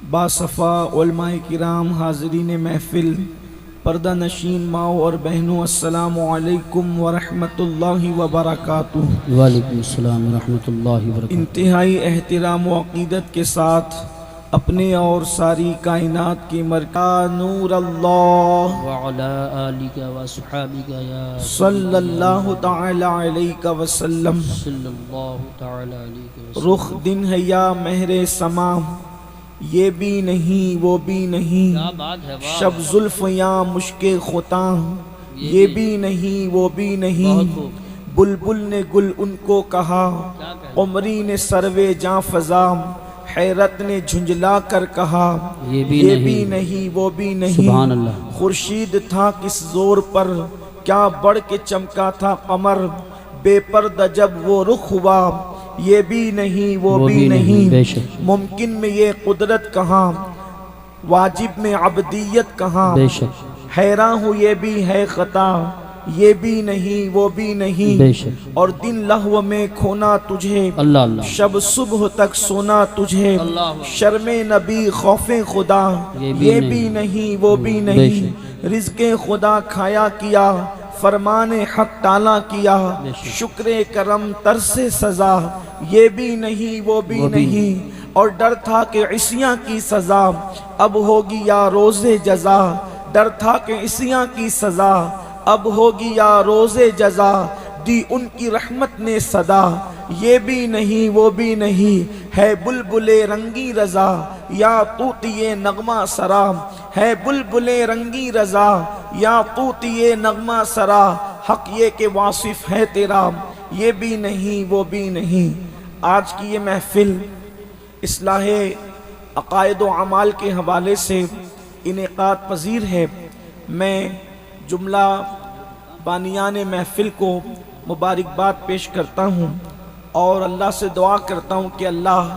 باصفا علماء کرام، حاضرین محفل، پردہ نشین ماؤں اور بہنوں، السلام علیکم ورحمۃ اللہ وبرکاتہ۔ وعلیکم السلام ورحمۃ اللہ وبرکاتہ۔ انتہائی احترام و عقیدت کے ساتھ اپنے اور ساری کائنات کی مرکز نور اللہ وعلی آلک واصحابک یا صلی اللہ تعالی علیہ وسلم۔ صلی اللہ تعالی علیہ وسلم۔ رخ دن ہے یا مہر سما، یہ بھی نہیں وہ بھی نہیں، کیا بات ہے، واہ! شب زلف یا مشک خطاں، یہ بھی نہیں وہ بھی نہیں۔ بہت خوب۔ بلبل نے گل ان کو کہا، کیا کہنا؟ قمری نے سروے جاں فضا، حیرت نے جھنجلا کر کہا، یہ بھی نہیں وہ بھی نہیں۔ سبحان اللہ۔ خورشید تھا کس زور پر، کیا بڑھ کے چمکا تھا قمر، بے پردہ جب وہ رخ ہوا، یہ بھی نہیں وہ بھی نہیں۔ بے شک، ممکن میں یہ قدرت کہاں، واجب میں عبدیت کہاں، بے شک، حیران ہوں یہ بھی ہے خطا، یہ بھی نہیں وہ بھی نہیں۔ بے شک۔ اور دن لہو میں کھونا تجھے، اللہ اللہ۔ شب صبح تک سونا تجھے، اللہ۔ شرم نبی خوف خدا، یہ بھی نہیں وہ بھی بے نہیں۔ رزق خدا کھایا کیا، فرمان حق ٹالا کیا، بے شک۔ شکر کرم ترس سزا، یہ بھی نہیں وہ بھی نہیں۔ اور ڈر تھا کہ عصیاں کی سزا اب ہوگی یا روز جزا، ڈر تھا کہ عصیاں کی سزا اب ہوگی یا روز جزا، دی ان کی رحمت نے صدا، یہ بھی نہیں وہ بھی نہیں۔ ہے بلبل رنگی رضا یا طوطی نغمہ سرا، ہے بلبل رنگی رضا یا طوطی نغمہ سرا، حق یہ کہ واصف ہے تیرا، یہ بھی نہیں وہ بھی نہیں۔ آج کی یہ محفل اصلاح عقائد و اعمال کے حوالے سے انعقاد پذیر ہے۔ میں جملہ بانیان محفل کو مبارکباد پیش کرتا ہوں اور اللہ سے دعا کرتا ہوں کہ اللہ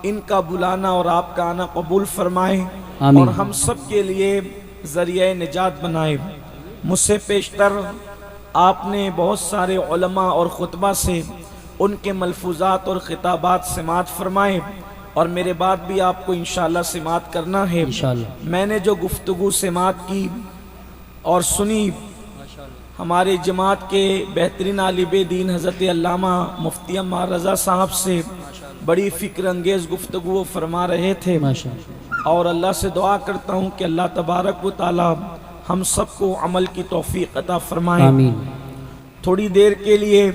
ان کا بلانا اور آپ کا آنا قبول فرمائے آمین۔ اور ہم سب کے لیے ذریعہ نجات بنائے۔ مجھ سے پیشتر آپ نے بہت سارے علماء اور خطبہ سے ان کے ملفوظات اور خطابات سماعت فرمائے، اور میرے بعد بھی آپ کو انشاءاللہ سماعت کرنا ہے۔ انشاءاللہ۔ میں نے جو گفتگو سماعت کی اور سنی، ہمارے جماعت کے بہترین عالم دین حضرت علامہ مفتی عمار رضا صاحب سے بڑی فکر انگیز گفتگو فرما رہے تھے، ماشاءاللہ۔ اور اللہ سے دعا کرتا ہوں کہ اللہ تبارک و تعالی ہم سب کو عمل کی توفیق عطا فرمائے۔ آمین۔ تھوڑی دیر کے لیے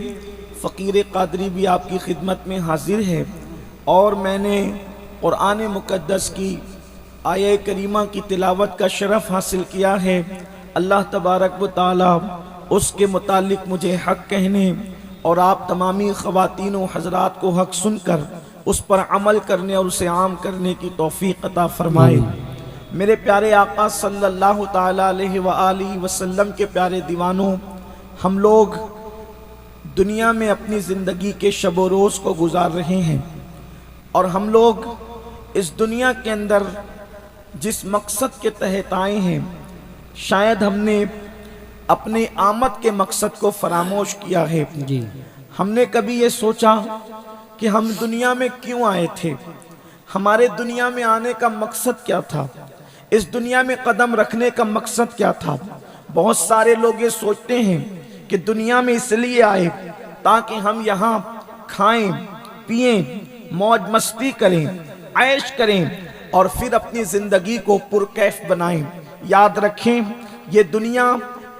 فقیر قادری بھی آپ کی خدمت میں حاضر ہے، اور میں نے قرآن مقدس کی آیہ کریمہ کی تلاوت کا شرف حاصل کیا ہے۔ اللہ تبارک و تعالی اس کے متعلق مجھے حق کہنے اور آپ تمامی خواتین و حضرات کو حق سن کر اس پر عمل کرنے اور اسے عام کرنے کی توفیق عطا فرمائے۔ میرے پیارے آقا صلی اللہ تعالی علیہ وآلہ وسلم کے پیارے دیوانوں، ہم لوگ دنیا میں اپنی زندگی کے شب و روز کو گزار رہے ہیں، اور ہم لوگ اس دنیا کے اندر جس مقصد کے تحت آئے ہیں، شاید ہم نے اپنے آمد کے مقصد کو فراموش کیا ہے۔ جی۔ ہم نے کبھی یہ سوچا کہ ہم دنیا میں کیوں آئے تھے، ہمارے دنیا میں آنے کا مقصد کیا تھا، اس دنیا میں قدم رکھنے کا مقصد کیا تھا۔ بہت سارے لوگ یہ سوچتے ہیں کہ دنیا میں اس لیے آئے تاکہ ہم یہاں کھائیں پئیں، موج مستی کریں، عیش کریں، اور پھر اپنی زندگی کو پرکیف بنائیں۔ یاد رکھیں، یہ دنیا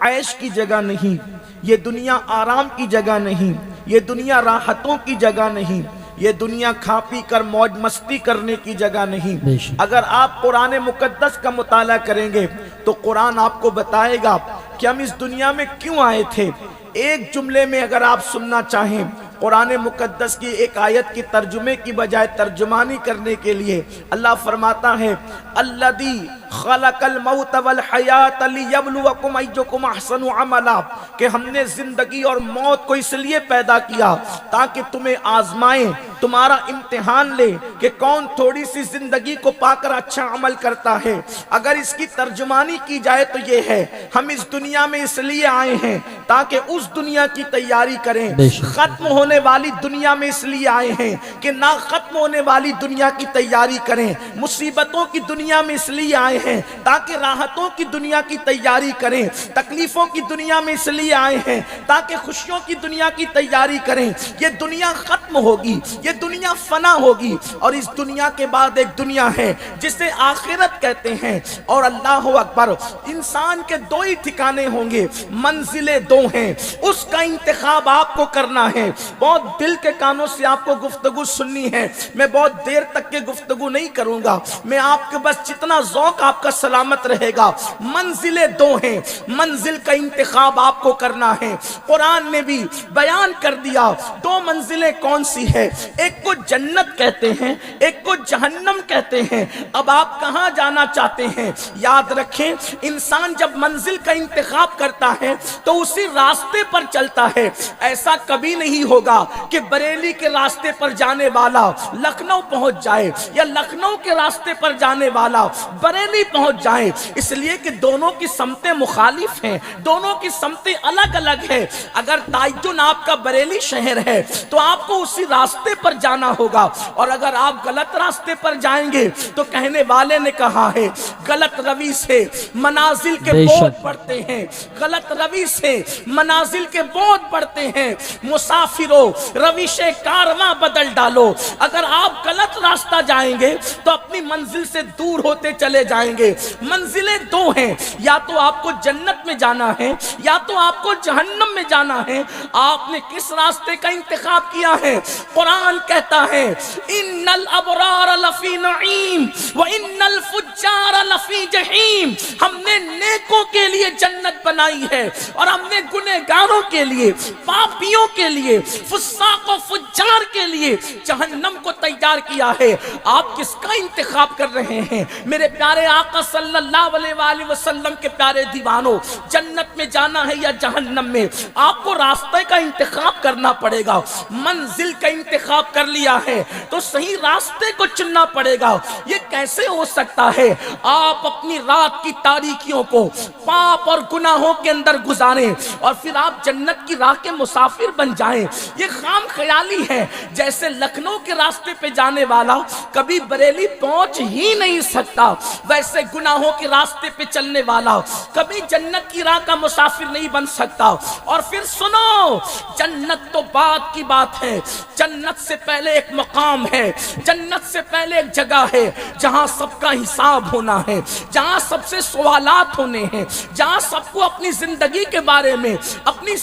عیش کی جگہ نہیں، یہ دنیا آرام کی جگہ نہیں، یہ دنیا راحتوں کی جگہ نہیں، یہ دنیا کھا پی کر موج مستی کرنے کی جگہ نہیں۔ اگر آپ قرآن مقدس کا مطالعہ کریں گے تو قرآن آپ کو بتائے گا کہ ہم اس دنیا میں کیوں آئے تھے۔ ایک جملے میں اگر آپ سننا چاہیں، قرآن مقدس کی ایک آیت کی ترجمے کی بجائے ترجمانی کرنے کے لیے اللہ فرماتا ہے الذی خلق الموت والحیات لیبلوکم ایکم احسن عملا، کہ ہم نے زندگی اور موت کو اس لیے پیدا کیا تاکہ تمہیں آزمائیں، تمہارا امتحان لے کہ کون تھوڑی سی زندگی کو پا کر اچھا عمل کرتا ہے۔ اگر اس کی ترجمانی کی جائے تو یہ ہے، ہم اس دنیا میں اس لیے آئے ہیں تاکہ اس دنیا کی تیاری کریں، ختم ہونے والی دنیا میں اس لیے آئے ہیں کہ نہ ختم ہونے والی دنیا کی تیاری کریں، مصیبتوں کی دنیا میں اس لیے آئے ہیں تاکہ راحتوں کی دنیا کی تیاری کریں، تکلیفوں کی دنیا میں اس لیے آئے ہیں تاکہ خوشیوں کی دنیا کی تیاری کریں۔ یہ دنیا ختم ہوگی، یہ دنیا فنا ہوگی، اور اس دنیا کے بعد ایک دنیا ہے جسے آخرت کہتے ہیں۔ اور اللہ اکبر، انسان کے دو ہی ٹھکانے ہوں گے، منزلیں دو ہیں، اس کا انتخاب آپ کو کرنا ہے۔ بہت دل کے کانوں سے آپ کو گفتگو سننی ہے، میں بہت دیر تک کے گفتگو نہیں کروں گا، میں آپ کے بس جتنا ذوق آپ کا سلامت رہے گا۔ منزلیں دو ہیں، منزل کا انتخاب آپ کو کرنا ہے۔ قرآن نے بھی بیان کر دیا دو منزلیں کون سی ہے، ایک کو جنت کہتے ہیں، ایک کو جہنم کہتے ہیں۔ اب آپ کہاں جانا چاہتے ہیں؟ یاد رکھیں، انسان جب منزل کا انتخاب کرتا ہے تو اسی راستے پر چلتا ہے۔ ایسا کبھی نہیں ہوگا کہ بریلی کے راستے پر جانے والا لکھنؤ پہنچ جائے یا لکھنؤ کے راستے پر جانے والا بریلی پہنچ جائے، اس لیے کہ دونوں کی سمتیں مخالف ہیں، دونوں کی سمتیں الگ الگ ہیں۔ اگر تعین آپ کا بریلی شہر ہے تو آپ کو اسی راستے پر جانا ہوگا، اور اگر آپ غلط راستے پر جائیں گے تو کہنے والے نے کہا ہے غلط روی سے منازل کے بوجھ بڑھتے ہیں، غلط روی سے منازل کے بوجھ بڑھتے ہیں۔ مسافروں، روش کارواں بدل ڈالو۔ اگر آپ غلط راستہ جائیں گے تو اپنی منزل سے دور ہوتے چلے جائیں گے۔ منزلیں دو ہیں، یا تو آپ کو جنت میں جانا ہے یا تو آپ کو جہنم میں جانا ہے۔ آپ نے کس راستے کا انتخاب کیا ہے؟ قرآن کہتا ہے ان الابرار لفی نعیم وان الفجار لفی جحیم۔ ہم نے نیکوں کے لیے جنت بنائی ہے اور ہم نے گنہگاروں کے لیے، پاپیوں کے لیے، فساق و فجار کے لیے جہنم کو تیار کیا ہے۔ آپ کس کا انتخاب کر رہے ہیں؟ میرے پیارے آقا صلی اللہ علیہ وآلہ وسلم کے پیارے دیوانوں، جنت میں جانا ہے یا جہنم میں؟ آپ کو راستے کا انتخاب کرنا پڑے گا۔ منزل کا انتخاب کر لیا ہے تو صحیح راستے کو چننا پڑے گا۔ یہ کیسے ہو سکتا ہے؟ آپ اپنی رات کی تاریکیوں کو پاپ اور گناہوں کے اندر گزاریں اور پھر آپ جنت کی راہ کے مسافر بن جائیں، یہ خام خیالی ہے۔ جیسے لکھنؤ کے راستے پہ جانے والا کبھی بریلی پہنچ ہی نہیں سکتا، ویسے گناہوں کے راستے پہ چلنے والا کبھی جنت کی راہ کا مسافر نہیں بن سکتا۔ اور پھر سنو، جنت تو بات کی بات ہے، جنت سے پہلے ایک مقام ہے، جنت سے پہلے ایک جگہ ہے جہاں سب کا حساب ہونا ہے، جہاں سب سے سوالات ہونے ہیں، جہاں سب کو اپنی زندگی کے بارے میں، اپنے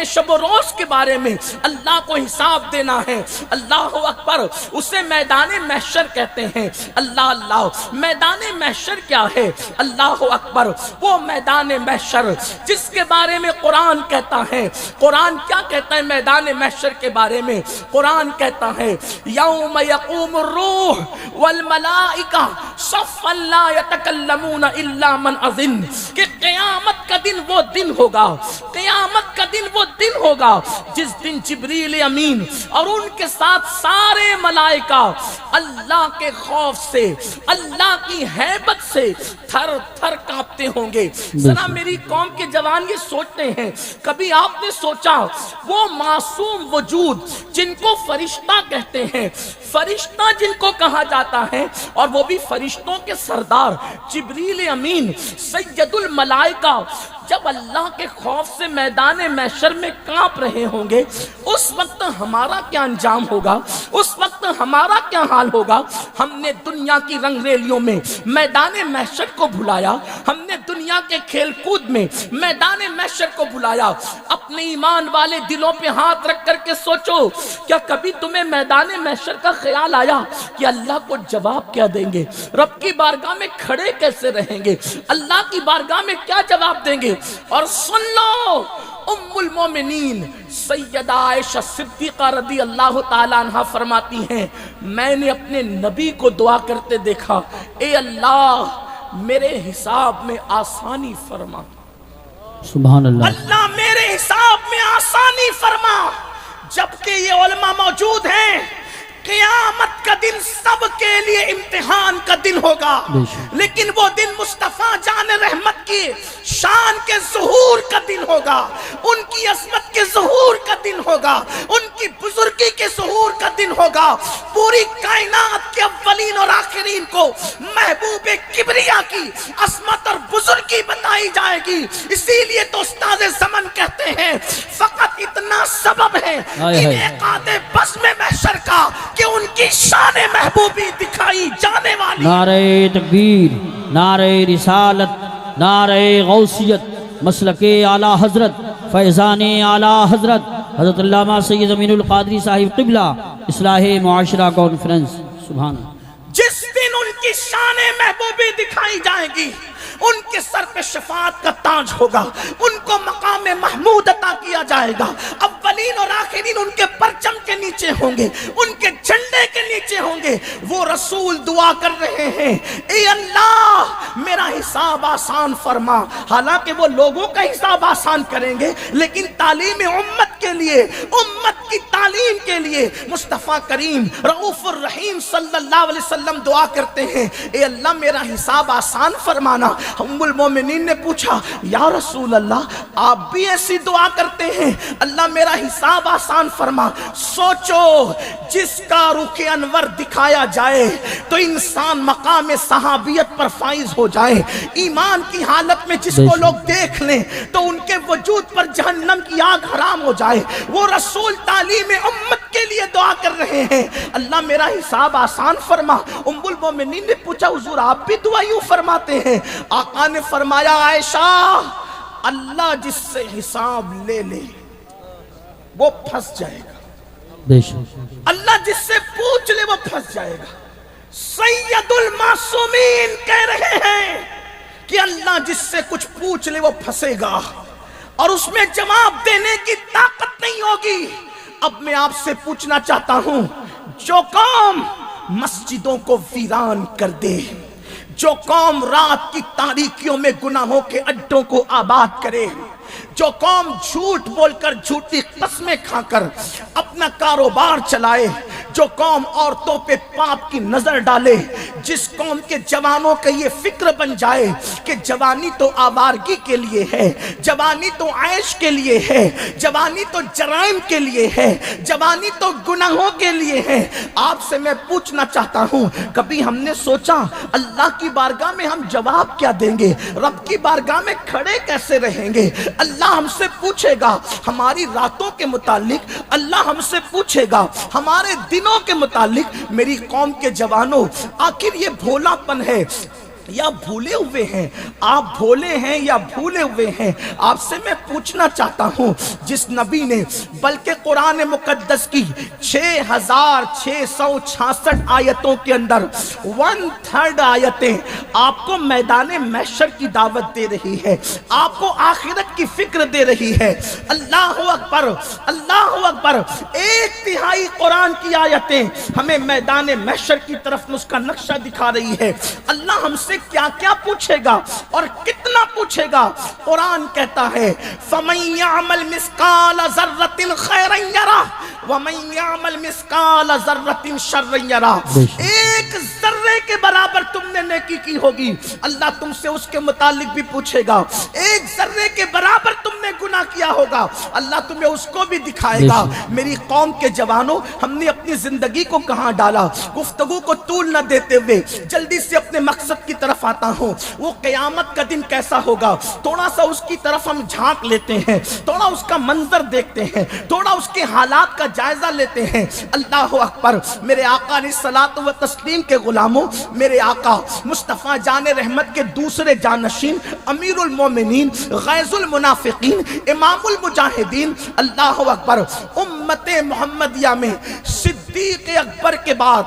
شب و روز کے بارے میں اللہ کو حساب دینا ہے۔ اللہ اکبر، اسے میدان محشر کہتے ہیں۔ اللہ اللہ، میدان محشر کیا ہے؟ اللہ اکبر، وہ میدان محشر جس کے بارے میں قرآن کہتا ہے۔ قرآن کیا کہتا ہے میدان محشر کے بارے میں؟ قرآن کہتا ہے یوم یقوم الروح والملائکہ صفا لا یتکلمون الا من اذن، کہ قیامت کا دن وہ دن ہوگا، قیامت کا دن وہ دن ہوگا جس دن جبریل امین اور ان کے ساتھ سارے ملائکہ اللہ کے خوف سے، اللہ کی ہیبت سے تھر تھر کانپتے ہوں گے۔ ذرا میری قوم کے جوان یہ سوچتے ہیں، کبھی آپ نے سوچا وہ معصوم وجود جن کو فرشتہ کہتے ہیں، فرشتہ جن کو کہا جاتا ہے، اور وہ بھی فرشتوں کے سردار جبریل امین سید الملائکہ، جب اللہ کے خوف سے میدان محشر میں کانپ رہے ہوں گے، اس وقت ہمارا کیا انجام ہوگا؟ اس وقت ہمارا کیا حال ہوگا؟ ہم نے دنیا کی رنگ ریلیوں میں میدان محشر کو بھلایا، ہم نے دنیا کے کھیل کود میں میدان محشر کو بھلایا۔ اپنے ایمان والے دلوں پہ ہاتھ رکھ کر کے سوچو، کیا کبھی تمہیں میدان محشر کا خیال آیا کہ اللہ کو جواب کیا دیں گے؟ رب کی بارگاہ میں کھڑے کیسے رہیں گے؟ اللہ کی بارگاہ میں کیا جواب دیں گے؟ اور سن لو، ام المومنین سیدہ عائشہ صدیقہ رضی اللہ تعالیٰ عنہ فرماتی ہیں، میں نے اپنے نبی کو دعا کرتے دیکھا، اے اللہ میرے حساب میں آسانی فرما، سبحان اللہ، اللہ میرے حساب میں آسانی فرما۔ جبکہ یہ علماء موجود ہیں، قیامت کا دن سب کے لیے امتحان کا دن ہوگا، لیکن وہ دن مصطفیٰ جان رحمت کی شان کے ظہور کا دن ہوگا، ان کی عظمت کے ظہور کا دن ہوگا، ان کی بزرگی کے ظہور کا دن ہوگا۔ پوری کائنات کے اولین اور آخرین کو محبوب کبریا کی عظمت اور بزرگی بتائی جائے گی۔ اسی لیے تو استاد زمن کہتے ہیں فقط اتنا سبب ہے انعقاد بزم محشر کا کہ ان کی شان محبوبی دکھائی جانے والی۔ نعرہ تکبیر، نعرہ رسالت، نعرہ غوثیت، مسلک اعلیٰ حضرت، فیضان اعلیٰ حضرت حضرت علامہ سید امین القادری صاحب قبلہ، اصلاح معاشرہ کانفرنس۔ سبحان اللہ۔ جس دن ان کی شان محبوبی دکھائی جائے گی، ان کے سر پہ شفاعت کا تاج ہوگا، ان کو مقام محمود عطا کیا جائے گا، اولین اور آخرین ان کے پرچم کے نیچے ہوں گے، ان کے جھنڈے کے نیچے ہوں گے۔ وہ رسول دعا کر رہے ہیں، اے اللہ میرا حساب آسان فرما۔ حالانکہ وہ لوگوں کا حساب آسان کریں گے، لیکن تعلیم امت کے لیے، امت کی تعلیم کے لیے مصطفیٰ کریم رؤوف الرحیم صلی اللہ علیہ وسلم دعا کرتے ہیں، اے اللہ میرا حساب آسان فرمانا۔ ام المومنین نے پوچھا، یا رسول اللہ آپ بھی ایسی دعا کرتے ہیں؟ اللہ میرا حساب آسان فرما۔ سوچو، جس کا رخ انور دکھایا جائے تو انسان مقام صحابیت پر فائز ہو جائے، ایمان کی حالت میں جس کو لوگ دیکھ لیں تو ان کے وجود پر جہنم کی آگ حرام ہو جائے، وہ رسول تعلیم امت کے لیے دعا کر رہے ہیں، اللہ میرا حساب آسان فرما۔ ام المومنین نے پوچھا، حضور آپ بھی دعا یوں فرماتے ہیں؟ آقا نے فرمایا، عائشہ اللہ جس سے حساب لے لے وہ پھنس جائے گا، بے شک، اللہ جس سے پوچھ لے وہ پھنس جائے گا۔ سید المعصومین کہہ رہے ہیں کہ اللہ جس سے کچھ پوچھ لے وہ پھنسے گا اور اس میں جواب دینے کی طاقت نہیں ہوگی۔ اب میں آپ سے پوچھنا چاہتا ہوں، جو قوم مسجدوں کو ویران کر دے، جو قوم رات کی تاریکیوں میں گناہوں کے اڈوں کو آباد کرے، جو قوم جھوٹ بول کر جھوٹی قسمیں کھا کر اپنا کاروبار چلائے، جو قوم عورتوں پہ پاپ کی نظر ڈالے، جس قوم کے جوانوں کا یہ فکر بن جائے کہ جوانی تو آوارگی کے لیے ہے، جوانی تو عیش کے لیے ہے، جوانی تو جرائم کے لیے ہے، جوانی تو گناہوں کے لیے ہے۔ آپ سے میں پوچھنا چاہتا ہوں، کبھی ہم نے سوچا اللہ کی بارگاہ میں ہم جواب کیا دیں گے؟ رب کی بارگاہ میں کھڑے کیسے رہیں گے؟ اللہ ہم سے پوچھے گا ہماری راتوں کے متعلق، اللہ ہم سے پوچھے گا ہمارے دنوں کے متعلق۔ میری قوم کے جوانوں، آخر یہ بھولا پن ہے یا بھولے ہوئے ہیں؟ آپ بھولے ہیں یا بھولے ہوئے ہیں؟ آپ سے میں پوچھنا چاہتا ہوں، جس نبی نے بلکہ قرآن مقدس کی 6666 آیتوں کے اندر 1/3 آیتیں آپ کو میدان محشر کی دعوت دے رہی ہے، آپ کو آخرت کی فکر دے رہی ہے۔ اللہ اکبر، اللہ اکبر۔ 1/3 قرآن کی آیتیں ہمیں میدان محشر کی طرف اس کا نقشہ دکھا رہی ہے۔ اللہ ہم سے کیا کیا پوچھے گا اور کتنا پوچھے گا؟ قرآن کہتا ہے فَمَن يَعْمَلْ مِثْقَالَ ذَرَّةٍ خَيْرًا يَرَهُ وَمَن يَعْمَلْ مِثْقَالَ ذَرَّةٍ شَرًّا يَرَهُ۔ ایک ذرے کے برابر تم نے نیکی کی ہوگی، اللہ تم سے اس کے متعلق بھی پوچھے گا۔ ایک ذرے کے برابر تم نے گناہ کیا ہوگا، اللہ تمہیں اس کو بھی دکھائے گا۔ میری قوم کے جوانوں، ہم نے اپنی زندگی کو کہاں ڈالا؟ گفتگو کو طول نہ دیتے ہوئے جلدی سے اپنے مقصد کی طرف آتا ہوں۔ وہ قیامت کا دن کیسا ہوگا، تھوڑا سا اس کی طرف ہم جھانک لیتے ہیں، تھوڑا اس کا منظر دیکھتے ہیں، تھوڑا اس کے حالات کا جائزہ لیتے ہیں۔ اللہ اکبر۔ میرے آقا علیہ الصلوۃ والتسلیم کے غلاموں، میرے آقا مصطفیٰ جان رحمت کے دوسرے جانشین، امیر المومنین، غیظ المنافقین، امام المجاہدین، اللہ اکبر، امت محمدیہ میں صدیق اکبر کے بعد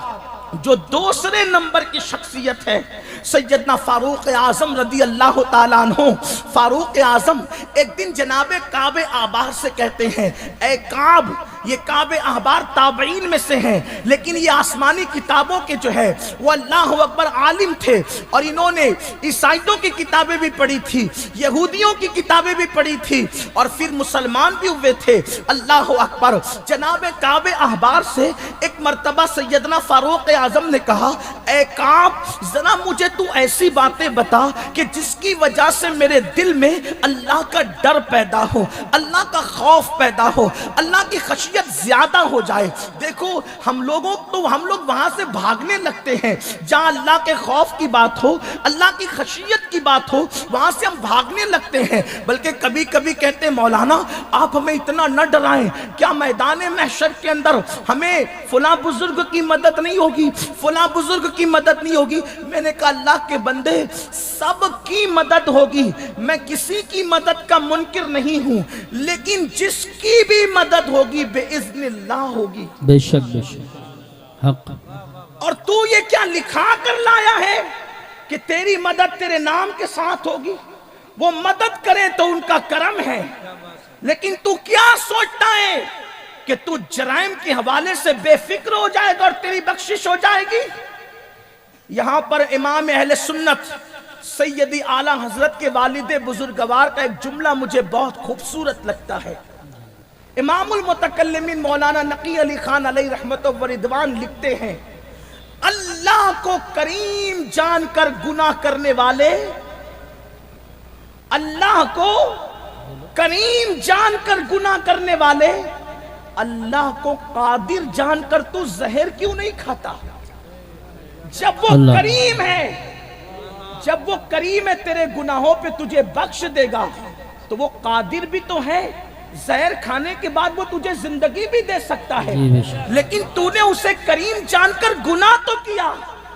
جو دوسرے نمبر کی شخصیت ہے، سیدنا فاروق اعظم رضی اللہ تعالیٰ عنہ۔ فاروق اعظم ایک دن جناب کعب آبار سے کہتے ہیں، اے کعب یہ کعب احبار تابعین میں سے ہیں، لیکن یہ آسمانی کتابوں کے جو ہے وہ اللہ اکبر عالم تھے، اور انہوں نے عیسائیوں کی کتابیں بھی پڑھی تھی، یہودیوں کی کتابیں بھی پڑھی تھی، اور پھر مسلمان بھی ہوئے تھے۔ اللہ اکبر۔ جناب کعب احبار سے ایک مرتبہ سیدنا فاروق اعظم نے کہا، اے کعب ذرا مجھے تو ایسی باتیں بتا کہ جس کی وجہ سے میرے دل میں اللہ کا ڈر پیدا ہو، اللہ کا خوف پیدا ہو، اللہ کی خشیت زیادہ ہو جائے۔ دیکھو ہم لوگ وہاں سے بھاگنے لگتے ہیں، جہاں اللہ کے خوف کی بات ہو، اللہ کی خشیت کی بات ہو، وہاں سے ہم بھاگنے لگتے ہیں۔ بلکہ کبھی کبھی کہتے ہیں مولانا آپ ہمیں اتنا نہ ڈرائیں، کیا میدان محشر کے اندر ہمیں فلاں بزرگ کی مدد نہیں ہوگی، فلاں بزرگ کی مدد نہیں ہوگی؟ میں نے کہا اللہ کے بندے سب کی مدد ہوگی، میں کسی کی مدد کا منکر نہیں ہوں، لیکن جس کی بھی مدد ہوگی باذن اللہ ہوگی۔ بے شک بے شک حق۔ اور تو یہ کیا لکھا کر لایا ہے کہ تیری مدد تیرے نام کے ساتھ ہوگی؟ وہ مدد کریں تو ان کا کرم ہے، لیکن تو کیا سوچتا ہے کہ تو جرائم کے حوالے سے بے فکر ہو جائے گا اور تیری بخشش ہو جائے گی؟ یہاں پر امام اہل سنت سیدی اعلیٰ حضرت کے والد بزرگوار کا ایک جملہ مجھے بہت خوبصورت لگتا ہے۔ امام المتکلمین مولانا نقی علی خان علیہ رحمت و رضوان لکھتے ہیں، اللہ کو کریم جان کر گناہ کرنے والے، اللہ کو کریم جان کر گناہ کرنے والے، اللہ کو قادر جان کر تو زہر کیوں نہیں کھاتا؟ جب وہ کریم ہے، جب وہ کریم ہے تیرے گناہوں پہ تجھے بخش دے گا، تو وہ قادر بھی تو ہے، زہر کھانے کے بعد وہ تجھے زندگی بھی دے سکتا ہے۔ لیکن تو نے اسے کریم جان کر گناہ تو کیا،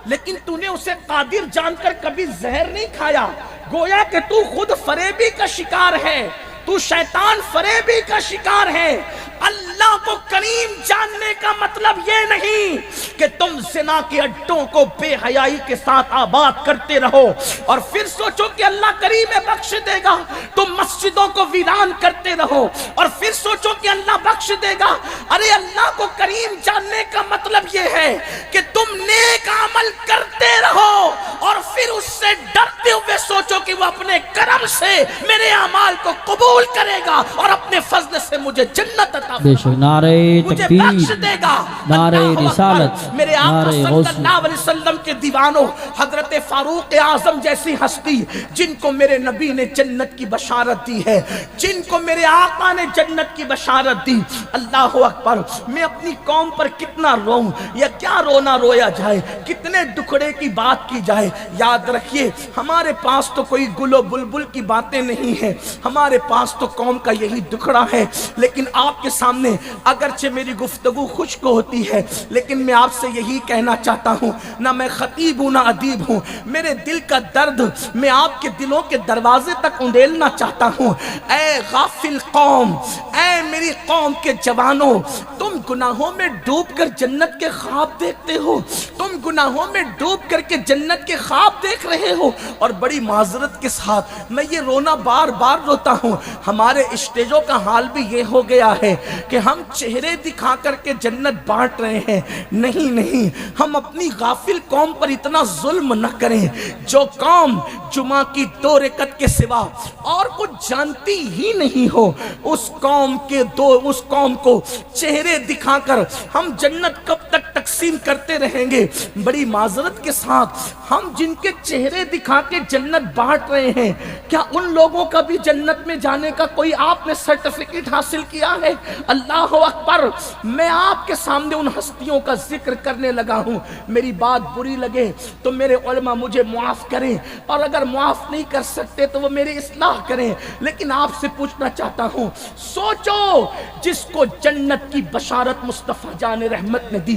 لیکن تو نے اسے قادر جان کر کبھی زہر نہیں کھایا۔ گویا کہ تو خود فریبی کا شکار ہے، تو شیطان فریبی کا شکار ہے۔ اللہ کو کریم جاننے کا مطلب یہ نہیں کہ تم زنا کے اڈوں کو بے حیائی کے ساتھ آباد کرتے رہو اور پھر سوچو کہ اللہ کریم بخش دے گا، تم مسجدوں کو ویران کرتے رہو اور پھر سوچو کہ اللہ بخش دے گا۔ ارے اللہ کو کریم جاننے کا مطلب یہ ہے کہ تم نیک عمل کرتے رہو اور پھر اس سے ڈرتے ہوئے سوچو کہ وہ اپنے کرم سے میرے اعمال کو قبول کرے گا اور اپنے فضل سے مجھے جنت عطا بے شک۔ نعرہ مجھے تکبیر، بخش دے گا۔ نعرہ اللہ رسالت، اکبر۔ میرے آقا نعرہ صلی غوثیت۔ اللہ علیہ وسلم کے دیوانوں، حضرت فاروق اعظم جیسی ہستی جن کو میرے نبی نے جنت کی بشارت دی ہے، جن کو میرے آقا نے جنت کی بشارت دی، اللہ اکبر۔ میں اپنی قوم پر کتنا روؤں یا کیا رونا رویا جائے، کتنے دکھڑے کی بات کی جائے، یاد رکھیے ہمارے پاس تو کوئی گل و بلبل کی باتیں نہیں ہیں، ہمارے پاس تو قوم کا یہی دکھڑا ہے۔ لیکن آپ کے سامنے اگرچہ میری گفتگو خشک ہوتی ہے، لیکن میں آپ سے یہی کہنا چاہتا ہوں، نہ میں خطیب ہوں نہ ادیب ہوں، میرے دل کا درد میں آپ کے دلوں کے دروازے تک انڈیلنا چاہتا ہوں۔ اے غافل قوم، اے میری قوم کے جوانوں، تم گناہوں میں ڈوب کر جنت کے خواب دیکھتے ہو، تم گناہوں میں ڈوب کر کے جنت کے خواب دیکھ رہے ہو، اور بڑی معذرت کے ساتھ میں یہ رونا بار بار روتا ہوں۔ ہمارے اسٹیجوں کا حال بھی یہ ہو گیا ہے کہ ہم چہرے دکھا کر کے جنت بانٹ رہے ہیں۔ نہیں نہیں، ہم اپنی غافل قوم پر اتنا ظلم نہ کریں۔ جو قوم جمعہ کی 2 رکعت کے سوا اور کچھ جانتی ہی نہیں ہو، اس قوم کو چہرے دکھا کر ہم جنت کب تک تقسیم کرتے رہیں گے؟ بڑی معذرت کے ساتھ ہم جن کے چہرے دکھا کے جنت بانٹ رہے ہیں، کیا ان لوگوں کا بھی جنت میں جانے کا کوئی آپ نے سرٹیفکیٹ حاصل کیا ہے؟ اللہ اکبر۔ میں آپ کے سامنے ان ہستیوں کا ذکر کرنے لگا ہوں، میری بات بری لگے تو میرے علماء مجھے معاف کریں، اور اگر معاف نہیں کر سکتے تو وہ میری اصلاح کریں، لیکن آپ سے پوچھنا چاہتا ہوں، سوچو جس کو جنت کی بشارت مصطفیٰ جان رحمت نے دی،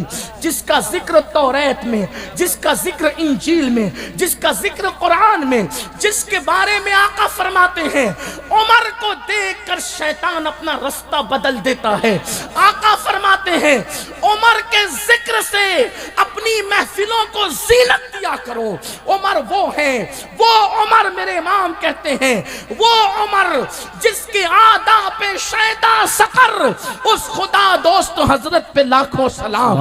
جس کا ذکر توریت میں، جس کا ذکر انجیل میں، جس کا ذکر قرآن میں، جس کے بارے میں آقا فرماتے ہیں عمر کو دیکھ کر شیطان اپنا رستہ بدل دیتا ہے۔ آقا فرماتے ہیں عمر کے ذکر سے اپنی محفلوں کو زینت دیا کرو۔ عمر وہ ہیں، وہ عمر میرے امام کہتے ہیں، وہ عمر جس کی آدھا پہ شیدا سقر، اس خدا دوست حضرت پہ لاکھوں سلام۔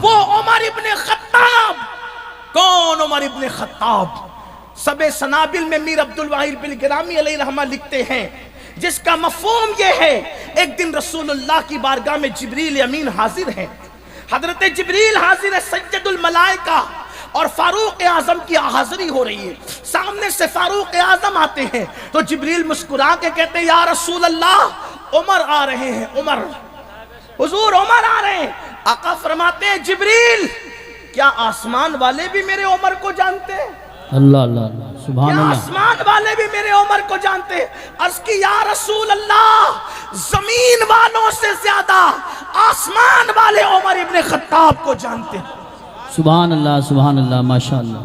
وہ عمر ابن خطاب۔ کون عمر ابن خطاب؟ سب سنابل میں میر عبدالواحد بن گرامی علیہ رحمہ لکھتے ہیں، جس کا مفہوم یہ ہے ایک دن رسول اللہ کی بارگاہ میں جبریل امین حاضر ہیں۔ حضرت جبریل حاضر ہے، سید الملائکہ اور فاروق اعظم کی حاضری ہو رہی ہے۔ سامنے سے فاروق اعظم آتے ہیں تو جبریل مسکرا کے کہتے ہیں یا رسول اللہ عمر آ رہے ہیں، عمر، حضور عمر آ رہے ہیں۔ آقا فرماتے ہیں جبریل کیا آسمان والے بھی میرے عمر کو جانتے ہیں؟ اللہ اللہ اللہ سبحان کیا اللہ۔ آسمان والے بھی میرے عمر کو جانتے ہیں؟ عرض کی یا رسول اللہ زمین والوں سے زیادہ آسمان والے عمر ابن خطاب کو جانتے ہیں۔ سبحان اللہ سبحان اللہ ماشاءاللہ۔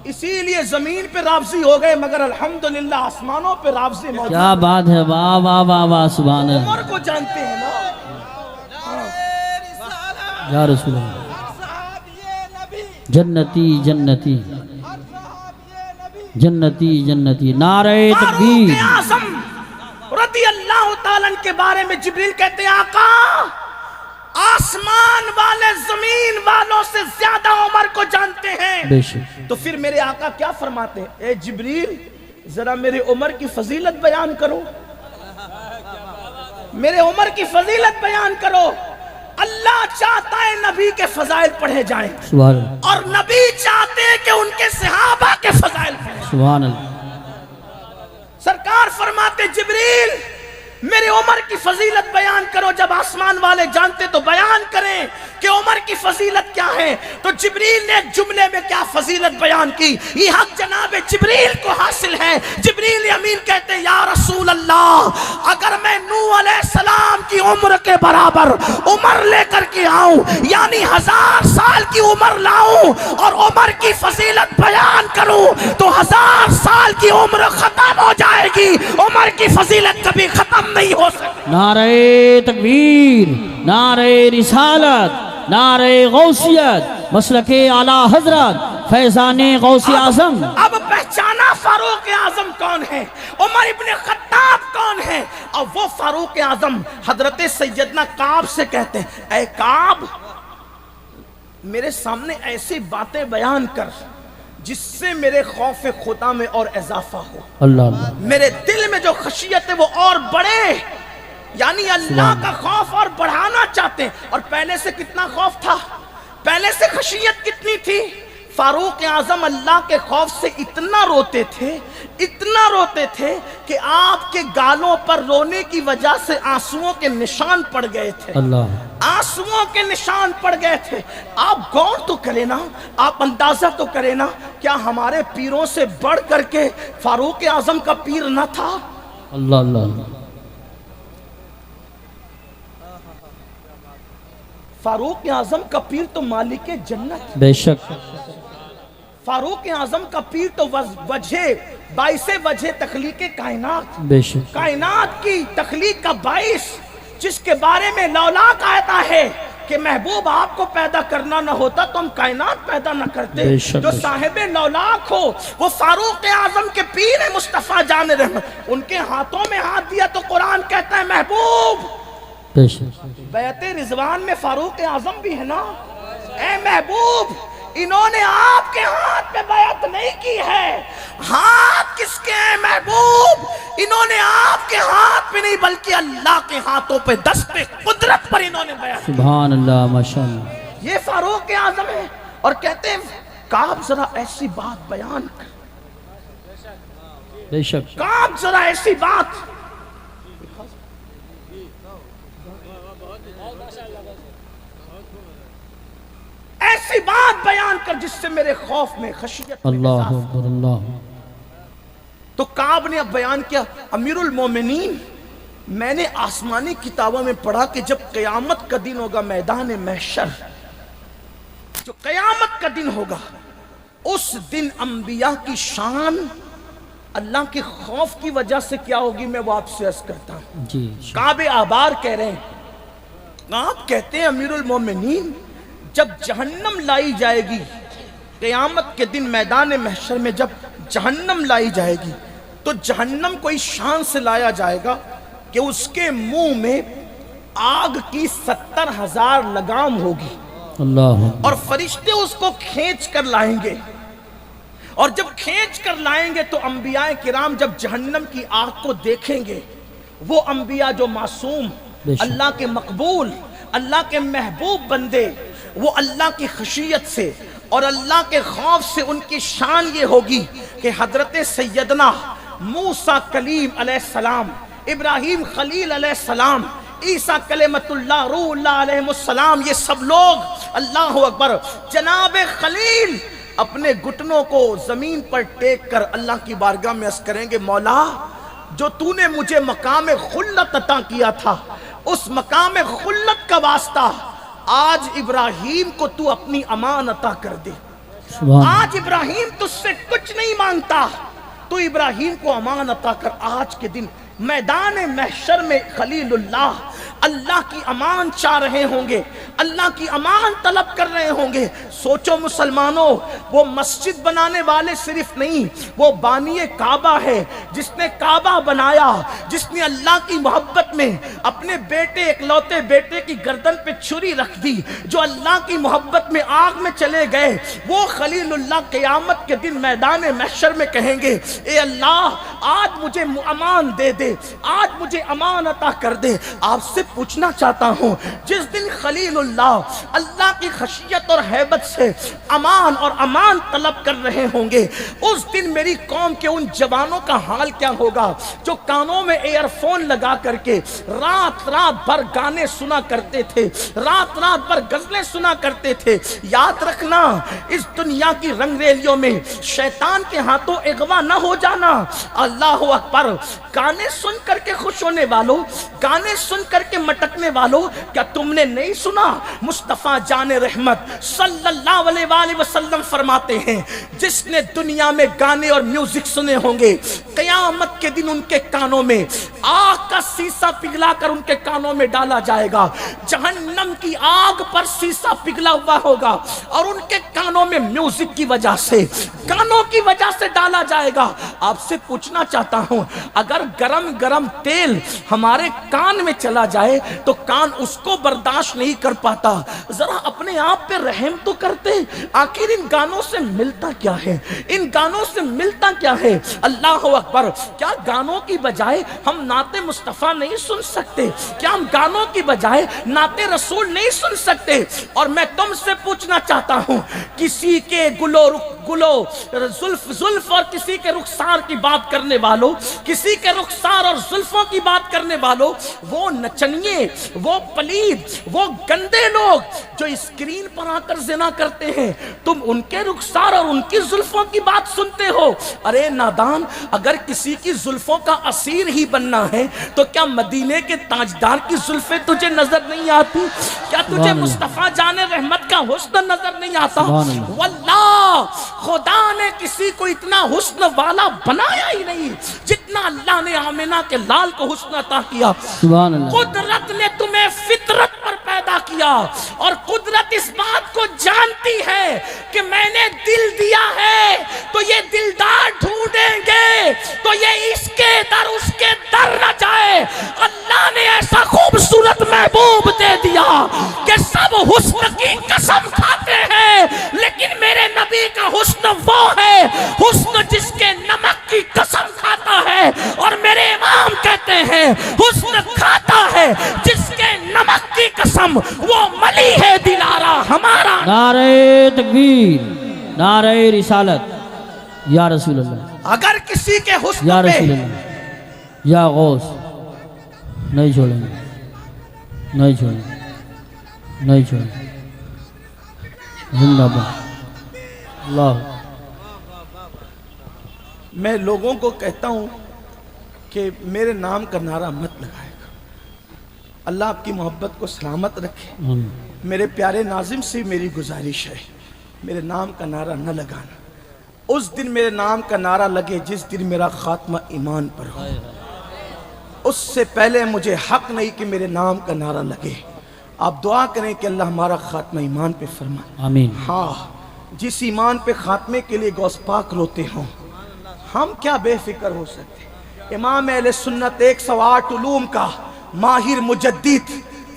اسی لیے زمین پہ رابضی ہو گئے مگر الحمدللہ آسمانوں پہ رابضی موجود۔ کیا بات ہے، واہ واہ واہ واہ سبحان اللہ۔ عمر کو جانتے ہیں نا۔ یا رسول اللہ جنتی جنتی جنتی جنتی، نعرہ تکبیر۔ فاروق اعظم رضی اللہ تعالیٰ عنہ کے بارے میں جبریل کہتے ہیں آقا آسمان والے زمین والوں سے زیادہ عمر کو جانتے ہیں۔ بے شک۔ تو پھر میرے آقا کیا فرماتے ہیں؟ اے جبریل ذرا میرے عمر کی فضیلت بیان کرو، میرے عمر کی فضیلت بیان کرو۔ اللہ چاہتا ہے نبی کے فضائل پڑھے جائیں، سبحان اللہ اور نبی چاہتے ہیں کہ ان کے صحابہ کے فضائل پڑھے جائیں۔ سبحان اللہ۔ سرکار فرماتے جبریل میرے عمر کی فضیلت بیان کرو۔ جب آسمان والے جانتے تو بیان کریں کہ عمر کی فضیلت کیا ہے۔ تو جبریل نے ایک جملے میں کیا فضیلت بیان کی، یہ حق جناب جبریل کو حاصل ہے۔ جبریل امین کہتے ہیں یا رسول اللہ اگر میں نوح علیہ السلام کی عمر کے برابر عمر لے کر کے آؤں، یعنی 1000 سال کی عمر لاؤں اور عمر کی فضیلت بیان کروں تو 1000 سال کی عمر ختم ہو جائے گی، عمر کی فضیلت کبھی ختم نہیں ہو سکتی۔ نعرہ تکبیر، نعرہ رسالت، نعرہ غوثیت، مسلک اعلی حضرت فیضان غوث اعظم۔ اب پہچانا فاروق اعظم کون ہے، عمر ابن خطاب کون ہے؟ اور وہ فاروق اعظم حضرت سیدنا کعب سے کہتے ہیں اے کعب میرے سامنے ایسی باتیں بیان کر جس سے میرے خوف خدا میں اور اضافہ ہو، اللہ اللہ، میرے دل میں جو خشیت ہے وہ اور بڑھے، یعنی اللہ کا خوف اور بڑھانا چاہتے ہیں۔ اور پہلے سے کتنا خوف تھا، پہلے سے خشیت کتنی تھی؟ فاروق اعظم اللہ کے خوف سے اتنا روتے تھے، اتنا روتے تھے کہ آپ کے گالوں پر رونے کی وجہ سے آنسوؤں کے نشان پڑ گئے تھے، اللہ، آنسوؤں کے نشان پڑ گئے تھے۔ آپ غور تو کریں نا، آپ اندازہ تو کریں نا، کیا ہمارے پیروں سے بڑھ کر کے فاروق اعظم کا پیر نہ تھا؟ اللہ اللہ اللہ، فاروق اعظم کا پیر تو مالک جنت، بے شک، فاروق اعظم کا پیر تو وجہ باعث وجہ تخلیق کائنات، بے شک، کائنات کی تخلیق کا باعث، جس کے بارے میں لولاک آتا ہے کہ محبوب آپ کو پیدا کرنا نہ ہوتا تو ہم کائنات پیدا نہ کرتے۔ بے شک، جو بے شک۔ صاحب لولاک ہو وہ فاروق اعظم کے پیر مصطفیٰ جان رحمت، ان کے ہاتھوں میں ہاتھ دیا تو قرآن کہتا ہے محبوب بے شک، بیعت رضوان میں فاروق اعظم بھی ہے نا، اے محبوب انہوں نے آپ کے ہاتھ پہ بیعت نہیں کی ہے، ہاتھ کس کے ہیں محبوب؟ انہوں نے آپ کے ہاتھ پہ نہیں بلکہ اللہ کے ہاتھوں پہ دست قدرت پر انہوں نے بیعت کی۔ سبحان اللہ ماشاءاللہ، یہ فاروق اعظم ہے۔ اور کہتے ہیں کعب ذرا ایسی بات بیان کر، بے شک، کعب ذرا ایسی بات، ایسی بات بیان کر جس سے میرے خوف میں خشیت میں اللہ اضافہ۔ اکبر، اللہ، تو کعب نے اب بیان کیا امیر المومنین میں نے آسمانی کتابوں میں پڑھا کہ جب قیامت کا دن ہوگا میدان محشر جو قیامت کا دن ہوگا اس دن انبیاء کی شان اللہ کے خوف کی وجہ سے کیا ہوگی، میں وہ آپ سے عرض کرتا ہوں۔ جی کعب آبار کہہ رہے ہیں، آپ کہتے ہیں امیر المومنین جب جہنم لائی جائے گی قیامت کے دن میدان محشر میں، جب جہنم لائی جائے گی تو جہنم کو اس شان سے لایا جائے گا کہ اس کے منہ میں آگ کی 70,000 لگام ہوگی، اللہ، اور فرشتے اس کو کھینچ کر لائیں گے، اور جب کھینچ کر لائیں گے تو انبیاء کرام جب جہنم کی آگ کو دیکھیں گے، وہ انبیاء جو معصوم، بے شک، اللہ کے مقبول، اللہ کے محبوب بندے، وہ اللہ کی خشیت سے اور اللہ کے خوف سے ان کی شان یہ ہوگی کہ حضرت سیدنا موسیٰ کلیم علیہ السلام، ابراہیم خلیل علیہ السلام، عیسیٰ کلمۃ اللہ روح اللہ علیہ السلام، یہ سب لوگ اللہ اکبر جناب خلیل اپنے گھٹنوں کو زمین پر ٹیک کر اللہ کی بارگاہ میں عرض کریں گے، مولا جو تو نے مجھے مقام خلت عطا کیا تھا، اس مقام خلت کا واسطہ آج ابراہیم کو تو اپنی امان عطا کر دے۔ سبحان آج ابراہیم تجھ سے کچھ نہیں مانگتا، تو ابراہیم کو امان عطا کر۔ آج کے دن میدان محشر میں خلیل اللہ اللہ کی امان چاہ رہے ہوں گے، اللہ کی امان طلب کر رہے ہوں گے۔ سوچو مسلمانوں، وہ مسجد بنانے والے صرف نہیں، وہ بانی کعبہ ہے، جس نے کعبہ بنایا، جس نے اللہ کی محبت میں اپنے بیٹے، اکلوتے بیٹے کی گردن پہ چھری رکھ دی، جو اللہ کی محبت میں آگ میں چلے گئے، وہ خلیل اللہ قیامت کے دن میدان محشر میں کہیں گے، اے اللہ آج مجھے امان دے دے، آج مجھے امان عطا کر دے۔ آپ سے پوچھنا چاہتا ہوں، جس دن خلیل اللہ اللہ کی خشیت اور ہیبت سے امان اور امان طلب کر رہے ہوں گے، اس دن میری قوم کے ان جوانوں کا حال کیا ہوگا جو کانوں میں ایئر فون لگا کر کے رات رات بھر گانے سنا کرتے تھے، رات رات بھر غزلیں سنا کرتے تھے۔ یاد رکھنا، اس دنیا کی رنگ ریلیوں میں شیطان کے ہاتھوں اغوا نہ ہو جانا۔ اللہ اکبر، گانے سن کر کے خوش ہونے والوں، گانے سن کر کے مٹکنے والوں، کیا تم نے نہیں سنا مصطفیٰ جان رحمت صلی اللہ علیہ وآلہ وسلم فرماتے ہیں، جس نے دنیا میں گانے اور میوزک سنے ہوں گے، قیامت کے دن ان کے کانوں میں آگ کا سیسا پگھلا کر ان کے کانوں میں ڈالا جائے گا، جہنم کی آگ پر سیسا پگھلا ہوا ہوگا، اور ان کے کانوں میں میوزک کی وجہ سے، گانوں کی وجہ سے ڈالا جائے گا۔ آپ سے پوچھنا چاہتا ہوں، اگر گرم گرم تیل ہمارے کان میں چلا جائے تو کان اس کو برداشت نہیں کر پاتا، ذرا اپنے آپ پہ رحم تو کرتے۔ آخر ان گانوں سے ملتا کیا ہے، ان گانوں سے ملتا کیا ہے؟ اللہ اکبر، کیا گانوں کی بجائے ہم نعت مصطفیٰ نہیں سن سکتے؟ کیا ہم گانوں کی بجائے نعت رسول نہیں سن سکتے؟ اور میں تم سے پوچھنا چاہتا ہوں، کسی کے گلو زلف اور کسی کے رخسار کی بات کرنے والوں، کسی کے رخسار اور زلفوں کی بات کرنے والوں، وہ نچنیے، وہ پلید، وہ گندے لوگ جو اسکرین پر آ کر زنا کرتے ہیں، تم ان کے رخسار اور ان کی زلفوں کی بات سنتے ہو؟ ارے نادان، اگر کسی کی زلفوں کا اسیر ہی بننا ہے تو کیا مدینے کے تاجدار کی زلفیں تجھے نظر نہیں آتی؟ کیا تجھے مصطفیٰ جان رحمت کا حسن نظر نہیں آتا؟ واللہ خدا نے کسی کو اتنا حسن والا بنایا ہی نہیں جتنا اللہ نے آمنہ کے لال کو حسن عطا کیا۔ سبحان اللہ۔ قدرت نے تمہیں فطرت پر پیدا کیا، اور قدرت اس بات کو جانتی ہے کہ میں نے دل دیا ہے تو یہ دلدار ڈھونڈیں گے، تو یہ اس کے در اس کے در نہ جائے۔ اللہ نے ایسا خوبصورت محبوب دے دیا کہ سب حسن کی قسم کھاتے ہیں، لیکن میرے نبی کا حسن وہ ہے، حسن جس کے نمک کی قسم کھاتا ہے، اور میرے امام کہتے ہیں حسن کھاتا ہے جس کے نمک کی قسم، وہ ملی ہے دلارا ہمارا۔ نعرہ تکبیر، نعرہ رسالت، یا رسول اللہ، اگر کسی کے حسن یا پہ رسول اللہ، یا غوث، نہیں چھوڑیں گے، نہیں چھوڑیں گے، نہیں چھوڑیں گے، زندہ باد اللہ۔ میں لوگوں کو کہتا ہوں کہ میرے نام کا نعرہ مت لگائے گا، اللہ آپ کی محبت کو سلامت رکھے۔ آمین۔ میرے پیارے ناظم سے میری گزارش ہے، میرے نام کا نعرہ نہ لگانا۔ اس دن میرے نام کا نعرہ لگے جس دن میرا خاتمہ ایمان پر ہو، اس سے پہلے مجھے حق نہیں کہ میرے نام کا نعرہ لگے۔ آپ دعا کریں کہ اللہ ہمارا خاتمہ ایمان پہ فرمائے۔ آمین۔ ہاں، جس ایمان پہ خاتمے کے لیے غوث پاک روتے ہوں، ہم کیا بے فکر ہو سکتے۔ امام اہل سنت 108 علوم کا ماہر مجدد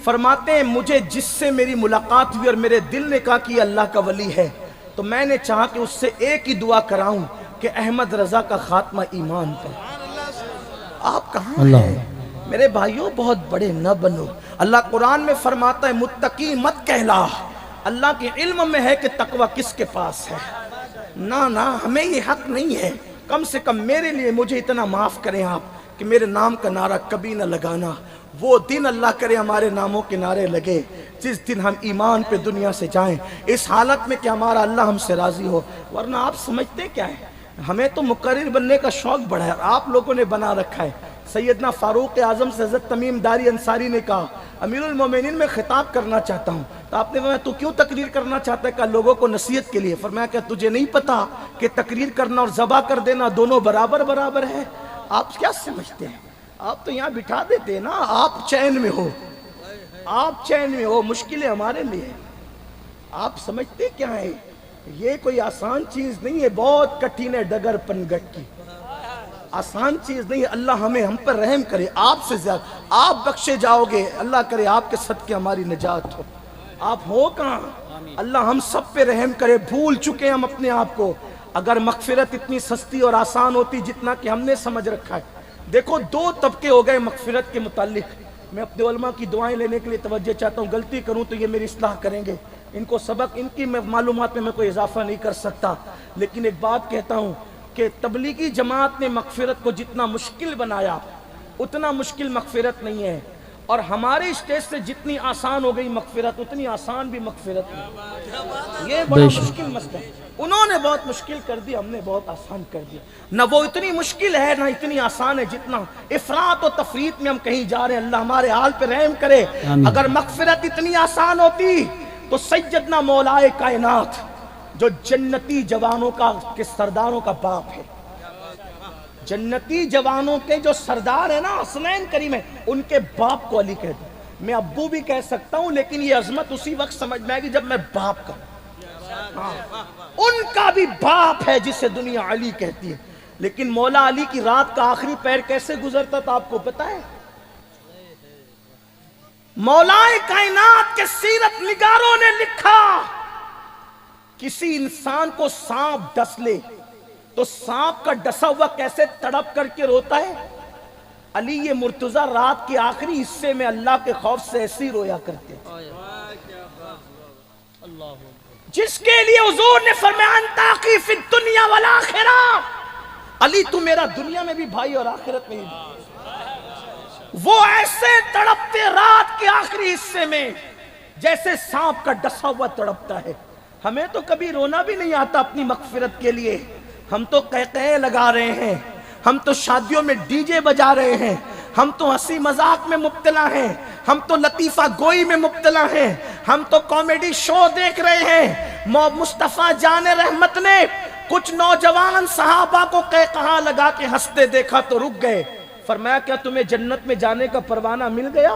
فرماتے ہیں مجھے جس سے میری ملاقات ہوئی اور میرے دل نے کہا کہ یہ اللہ کا ولی ہے، تو میں نے چاہا کہ اس سے ایک ہی دعا کراؤں کہ احمد رضا کا خاتمہ ایمان پر۔ آپ کہاں ہیں میرے بھائیوں؟ بہت بڑے نہ بنو۔ اللہ قرآن میں فرماتا ہے متقی مت کہلا، اللہ کے علم میں ہے کہ تقوی کس کے پاس ہے۔ نہ ہمیں یہ حق نہیں ہے۔ کم سے کم میرے لیے مجھے اتنا معاف کریں آپ کہ میرے نام کا نعرہ کبھی نہ لگانا۔ وہ دن اللہ کرے ہمارے ناموں کے نعرے لگے جس دن ہم ایمان پہ دنیا سے جائیں اس حالت میں کہ ہمارا اللہ ہم سے راضی ہو۔ ورنہ آپ سمجھتے کیا ہے، ہمیں تو مقرر بننے کا شوق بڑھا ہے، آپ لوگوں نے بنا رکھا ہے۔ سیدنا فاروق اعظم سے حضرت تمیم داری انصاری نے کہا امیر المومنین میں خطاب کرنا چاہتا ہوں، تو آپ نے فرمایا تو کیوں تقریر کرنا چاہتا ہے؟ کہ لوگوں کو نصیحت کے لیے۔ فرمایا کہ تجھے نہیں پتا کہ تقریر کرنا اور ذبح کر دینا دونوں برابر ہے؟ آپ کیا سمجھتے ہیں؟ آپ تو یہاں بٹھا دیتے ہیں نا، آپ چین میں ہو، آپ چین میں ہو، مشکلیں ہمارے لیے۔ آپ سمجھتے کیا ہے؟ یہ کوئی آسان چیز نہیں ہے، بہت کٹھن ہے ڈگر پنگٹ کی، آسان چیز نہیں ہے۔ اللہ ہم پر رحم کرے، آپ سے زیادہ آپ بخشے جاؤ گے، اللہ کرے آپ کے صدقے ہماری نجات ہو۔ آپ ہو کہاں؟ اللہ ہم سب پہ رحم کرے، بھول چکے ہم اپنے آپ کو۔ اگر مغفرت اتنی سستی اور آسان ہوتی جتنا کہ ہم نے سمجھ رکھا ہے۔ دیکھو 2 طبقے ہو گئے مغفرت کے متعلق۔ میں اپنے علماء کی دعائیں لینے کے لیے توجہ چاہتا ہوں، غلطی کروں تو یہ میری اصلاح کریں گے، ان کو سبق، ان کی معلومات میں کوئی اضافہ نہیں کر سکتا، لیکن ایک بات کہتا ہوں کہ تبلیغی جماعت نے مغفرت کو جتنا مشکل بنایا اتنا مشکل مغفرت نہیں ہے، اور ہمارے اسٹیج سے جتنی آسان ہو گئی مغفرت اتنی آسان بھی مغفرت نہیں۔ یہ بڑا مشکل مسئلہ ہے، انہوں نے بہت مشکل کر دی، ہم نے بہت آسان کر دیا۔ نہ وہ اتنی مشکل ہے نہ اتنی آسان ہے جتنا افراط و تفریط میں ہم کہیں جا رہے ہیں۔ اللہ ہمارے حال پہ رحم کرے۔ اگر مغفرت اتنی آسان ہوتی تو سیدنا مولائے کائنات جو جنتی جوانوں کے سرداروں کا باپ ہے، جنتی جوانوں کے جو سردار ہیں نا، حسنین کریم ہیں، ان کے باپ کو علی کہہ دوں۔ میں ابو بھی کہہ سکتا ہوں، لیکن یہ عظمت اسی وقت سمجھ میں آئے گی جب میں باپ کا، ان کا بھی باپ ہے جسے دنیا علی کہتی ہے۔ لیکن مولا علی کی رات کا آخری پیر کیسے گزرتا تھا آپ کو پتا ہے؟ مولائے کائنات کے سیرت نگاروں نے لکھا کسی انسان کو سانپ ڈس لے تو سانپ کا ڈسا ہوا کیسے تڑپ کر کے روتا ہے؟ علی یہ مرتضی رات کے آخری حصے میں اللہ کے خوف سے ایسی رویا کرتے تھے جس کے لیے حضور نے فرمایا انتاقی فی الدنیا والآخرہ، علی تو میرا دنیا میں بھی بھائی اور آخرت میں بھی بھائی۔ وہ ایسے تڑپتے رات کے آخری حصے میں جیسے سانپ کا ڈسا ہوا تڑپتا ہے۔ ہمیں تو کبھی رونا بھی نہیں آتا اپنی مغفرت کے لیے، ہم تو قہقہے لگا رہے ہیں، ہم تو شادیوں میں ڈی جے بجا رہے ہیں، ہم تو ہنسی مذاق میں مبتلا ہیں، ہم تو لطیفہ گوئی میں مبتلا ہیں، ہم تو کامیڈی شو دیکھ رہے ہیں۔ مصطفیٰ جان رحمت نے کچھ نوجوان صحابہ کو قہقہا لگا کے ہنستے دیکھا تو رک گئے۔ فرمایا کیا تمہیں جنت میں جانے کا پروانہ مل گیا؟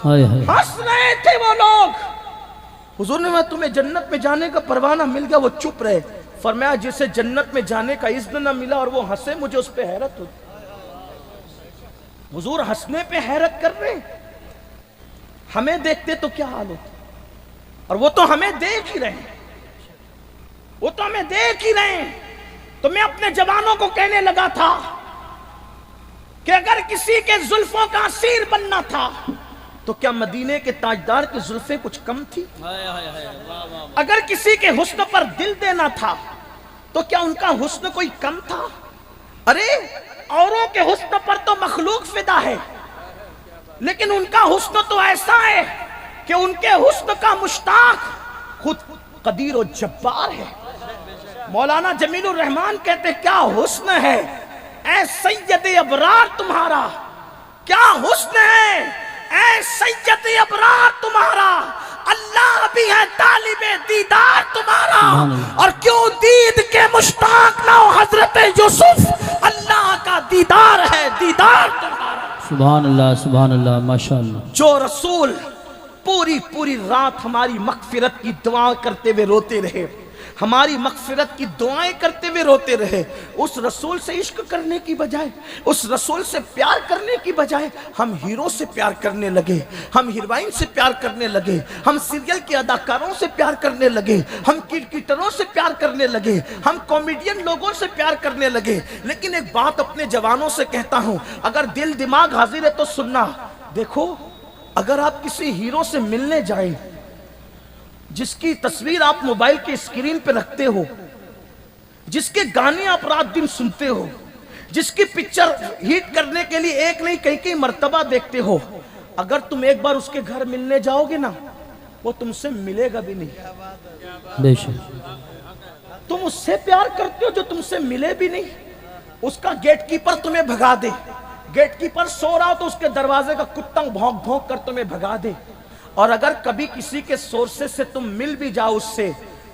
ہنس رہے تھے وہ لوگ۔ حضور نے فرمایا تمہیں جنت میں جانے کا پروانہ مل گیا، وہ چپ رہے۔ فرمایا جسے جنت میں جانے کا اذن نہ ملا اور وہ ہنسے، مجھے اس پہ حیرت ہوتی۔ حضور ہنسنے پہ حیرت کر رہے، ہمیں دیکھتے تو کیا حال ہوتا؟ اور وہ تو ہمیں دیکھ ہی رہے ہیں، وہ تو ہمیں دیکھ ہی رہے ہیں۔ تو میں اپنے جوانوں کو کہنے لگا تھا کہ اگر کسی کے زلفوں کا اسیر بننا تھا تو کیا مدینے کے تاجدار کی زلفیں کچھ کم تھی؟ اگر کسی کے حسن پر دل دینا تھا تو کیا ان کا حسن کوئی کم تھا؟ ارے اوروں کے حسن پر تو مخلوق فدا ہے، لیکن ان کا حسن تو ایسا ہے کہ ان کے حسن کا مشتاق خود قدیر و جبار ہے۔ مولانا جمیل الرحمان کہتے کیا حسن ہے اے سید ابرار تمہارا، کیا حسن ہے اے سید ابرار تمہارا، اللہ بھی ہے طالب دیدار تمہارا، اور کیوں دید کے مشتاق نہ ہو حضرت یوسف، اللہ کا دیدار ہے دیدار تمہارا۔ سبحان اللہ سبحان اللہ ماشاءاللہ۔ جو رسول پوری رات ہماری مغفرت کی دعا کرتے ہوئے روتے رہے، ہماری مغفرت کی دعائیں کرتے ہوئے روتے رہے، اس رسول سے عشق کرنے کی بجائے، اس رسول سے پیار کرنے کی بجائے ہم ہیرو سے پیار کرنے لگے، ہم ہیروئن سے پیار کرنے لگے، ہم سیریل کے اداکاروں سے پیار کرنے لگے، ہم کرکٹروں سے پیار کرنے لگے، ہم کامیڈین لوگوں سے پیار کرنے لگے۔ لیکن ایک بات اپنے جوانوں سے کہتا ہوں، اگر دل دماغ حاضر ہے تو سننا، دیکھو اگر آپ کسی ہیرو سے ملنے جائیں جس کی تصویر آپ موبائل کے اسکرین پہ رکھتے ہو، جس کے گانے آپ رات دن سنتے ہو، جس کی پکچر ہٹ کرنے کے لیے ایک نہیں کئی مرتبہ دیکھتے ہو، اگر تم ایک بار اس کے گھر ملنے جاؤ گے نا، وہ تم سے ملے گا بھی نہیں۔ بے شک تم اس سے پیار کرتے ہو جو تم سے ملے بھی نہیں، اس کا گیٹ کیپر تمہیں بھگا دے، گیٹ کیپر سو رہا ہو تو اس کے دروازے کا کتا بھونک بھونک کر تمہیں بھگا دے، اور اگر کبھی کسی کے سورسز سے تم مل بھی جاؤ اس سے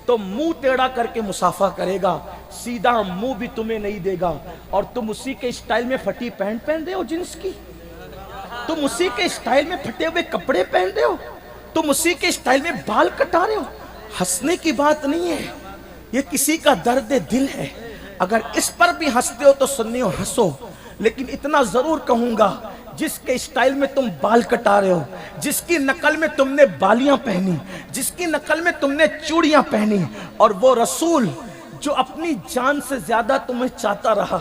تو منہ ٹیڑھا کر کے مصافحہ کرے گا، سیدھا منہ بھی تمہیں نہیں دے گا، اور تم اسی کے اسٹائل میں پھٹی پینٹ پہن دے ہو جنس کی، تم اسی کے اسٹائل میں پھٹے ہوئے کپڑے پہن دے ہو، تم اسی کے اسٹائل میں بال کٹا رہے ہو۔ ہنسنے کی بات نہیں ہے، یہ کسی کا درد دل ہے۔ اگر اس پر بھی ہنستے ہو تو سنیو ہنسو، لیکن اتنا ضرور کہوں گا، جس کے اسٹائل میں تم بال کٹا رہے ہو، جس کی نقل میں تم نے بالیاں پہنی، جس کی نقل میں تم نے چوڑیاں پہنی، اور وہ رسول جو اپنی جان سے زیادہ تمہیں چاہتا رہا،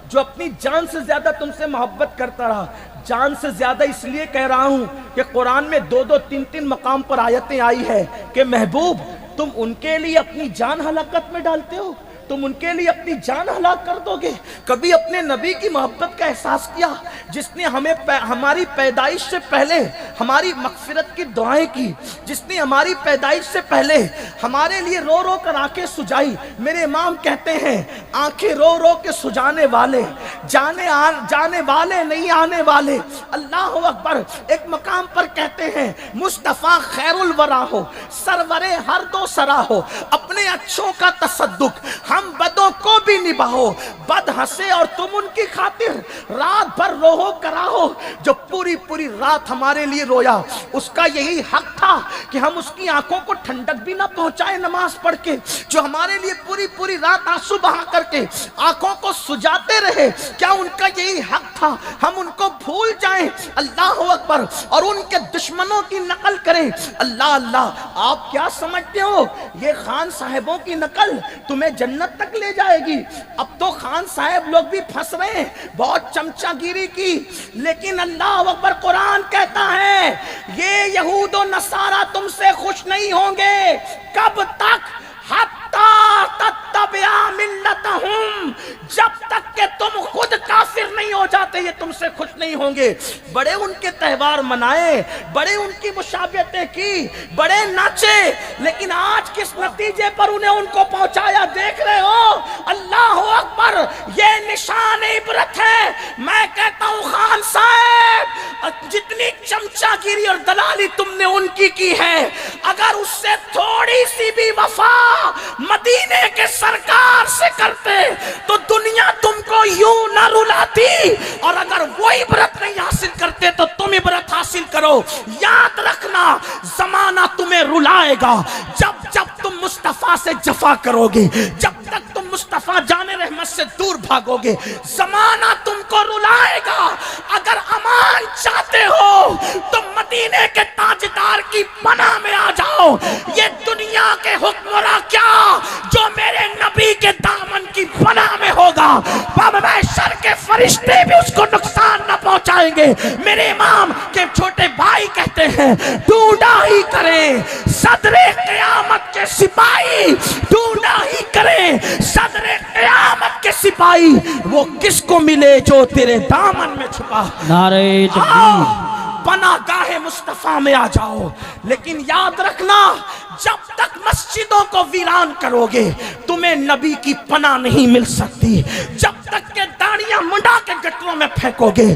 جو اپنی جان سے زیادہ تم سے محبت کرتا رہا، جان سے زیادہ اس لیے کہہ رہا ہوں کہ قرآن میں 2 3 مقام پر آیتیں آئی ہے کہ محبوب تم ان کے لیے اپنی جان ہلاکت میں ڈالتے ہو، تم ان کے لیے اپنی جان ہلاک کر دو گے۔ کبھی اپنے نبی کی محبت کا احساس کیا جس نے ہمیں ہماری پیدائش سے پہلے ہماری مغفرت کی دعائیں کی، جس نے ہماری پیدائش سے پہلے ہمارے لیے رو رو کر آنکھیں سجائی۔ میرے امام کہتے ہیں آنکھیں رو رو کے سجانے والے جانے والے نہیں آنے والے۔ اللہ اکبر۔ ایک مقام پر کہتے ہیں مصطفیٰ خیر الورا ہو، سرور ہر دو سرا ہو، اپنے اچھوں کا تصدق ہم بدوں کو بھی نبھاؤ، بد ہنسے اور تم ان کی خاطر رات بھر روہو کراہو۔ جو پوری رات ہمارے لیے رویا، اس کا یہی حق تھا کہ ہم اس کی آنکھوں کو ٹھنڈک بھی نہ پہنچائے نماز پڑھ کے۔ جو ہمارے لیے پوری رات آنسو بہا کر کے آنکھوں کو سجاتے رہے، کیا ان کا یہی حق تھا ہم ان کو بھول جائیں؟ اللہ اکبر۔ اور ان کے دشمنوں کی نقل کریں۔ اللہ آپ کیا سمجھتے ہو یہ خان صاحبوں کی نقل تمہیں جنت تک لے جائے گی؟ اب تو خان صاحب لوگ بھی پھنس رہے ہیں بہت چمچا گیری کی، لیکن اللہ اکبر قرآن کہتا ہے یہ یہود و نصارہ تم سے خوش نہیں ہوں گے۔ کب تک؟ حتی تتبع ملتہم، جب تک کہ تم خود کافر نہیں ہو جاتے یہ تم سے خوش نہیں ہوں گے۔ بڑے ان کے تہوار منائے، بڑے ان کی مشابہتیں کی، بڑے ناچے، لیکن آج کس نتیجے پر انہیں ان کو پہنچایا دیکھ رہے ہو؟ اللہ اکبر۔ یہ نشان عبرت ہے۔ میں کہتا ہوں خان صاحب جتنی چمچا گیری اور دلالی تم نے ان کی ہے، اگر اس سے تھوڑی سی بھی وفا مدینے کے سرکار سے کرتے تو دنیا تم کو یوں نہ رلاتی، اور اگر وہ عبرت نہیں حاصل کرتے تو تم عبرت حاصل کرو۔ یاد رکھنا زمانہ تمہیں رلائے گا جب تم مصطفیٰ سے جفا کرو گے، جب تک تم مصطفیٰ جان رحمت سے دور بھاگو گے زمانہ تم کو رلائے گا۔ اگر امان چاہتے ہو تو مدینے کے تاجدار کی پناہ میں آ جاؤ۔ یہ دنیا کے حکمراں کیا جو میرے نبی کے دامن کی پناہ میں ہوگا، محشر کے فرشتے بھی اس کو نقصان نہ پہنچائیں گے۔ میرے امام کے چھوٹے بھائی کہتے ہیں ڈھونڈا ہی کریں صدر قیامت کے سپاہی، ڈھونڈا ہی کریں صدر قیامت کے سپاہی، وہ کس کو ملے جو تیرے دامن میں چھپا۔ نعرہ تکبیر۔ پناہ گاہ مصطفیٰ میں آ جاؤ، لیکن یاد رکھنا جب تک مسجدوں کو ویران کرو گے تمہیں نبی کی پناہ نہیں مل سکتی۔ جب تک کہ داڑیاں منڈا کے گٹروں میں پھینکو گے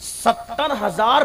70,000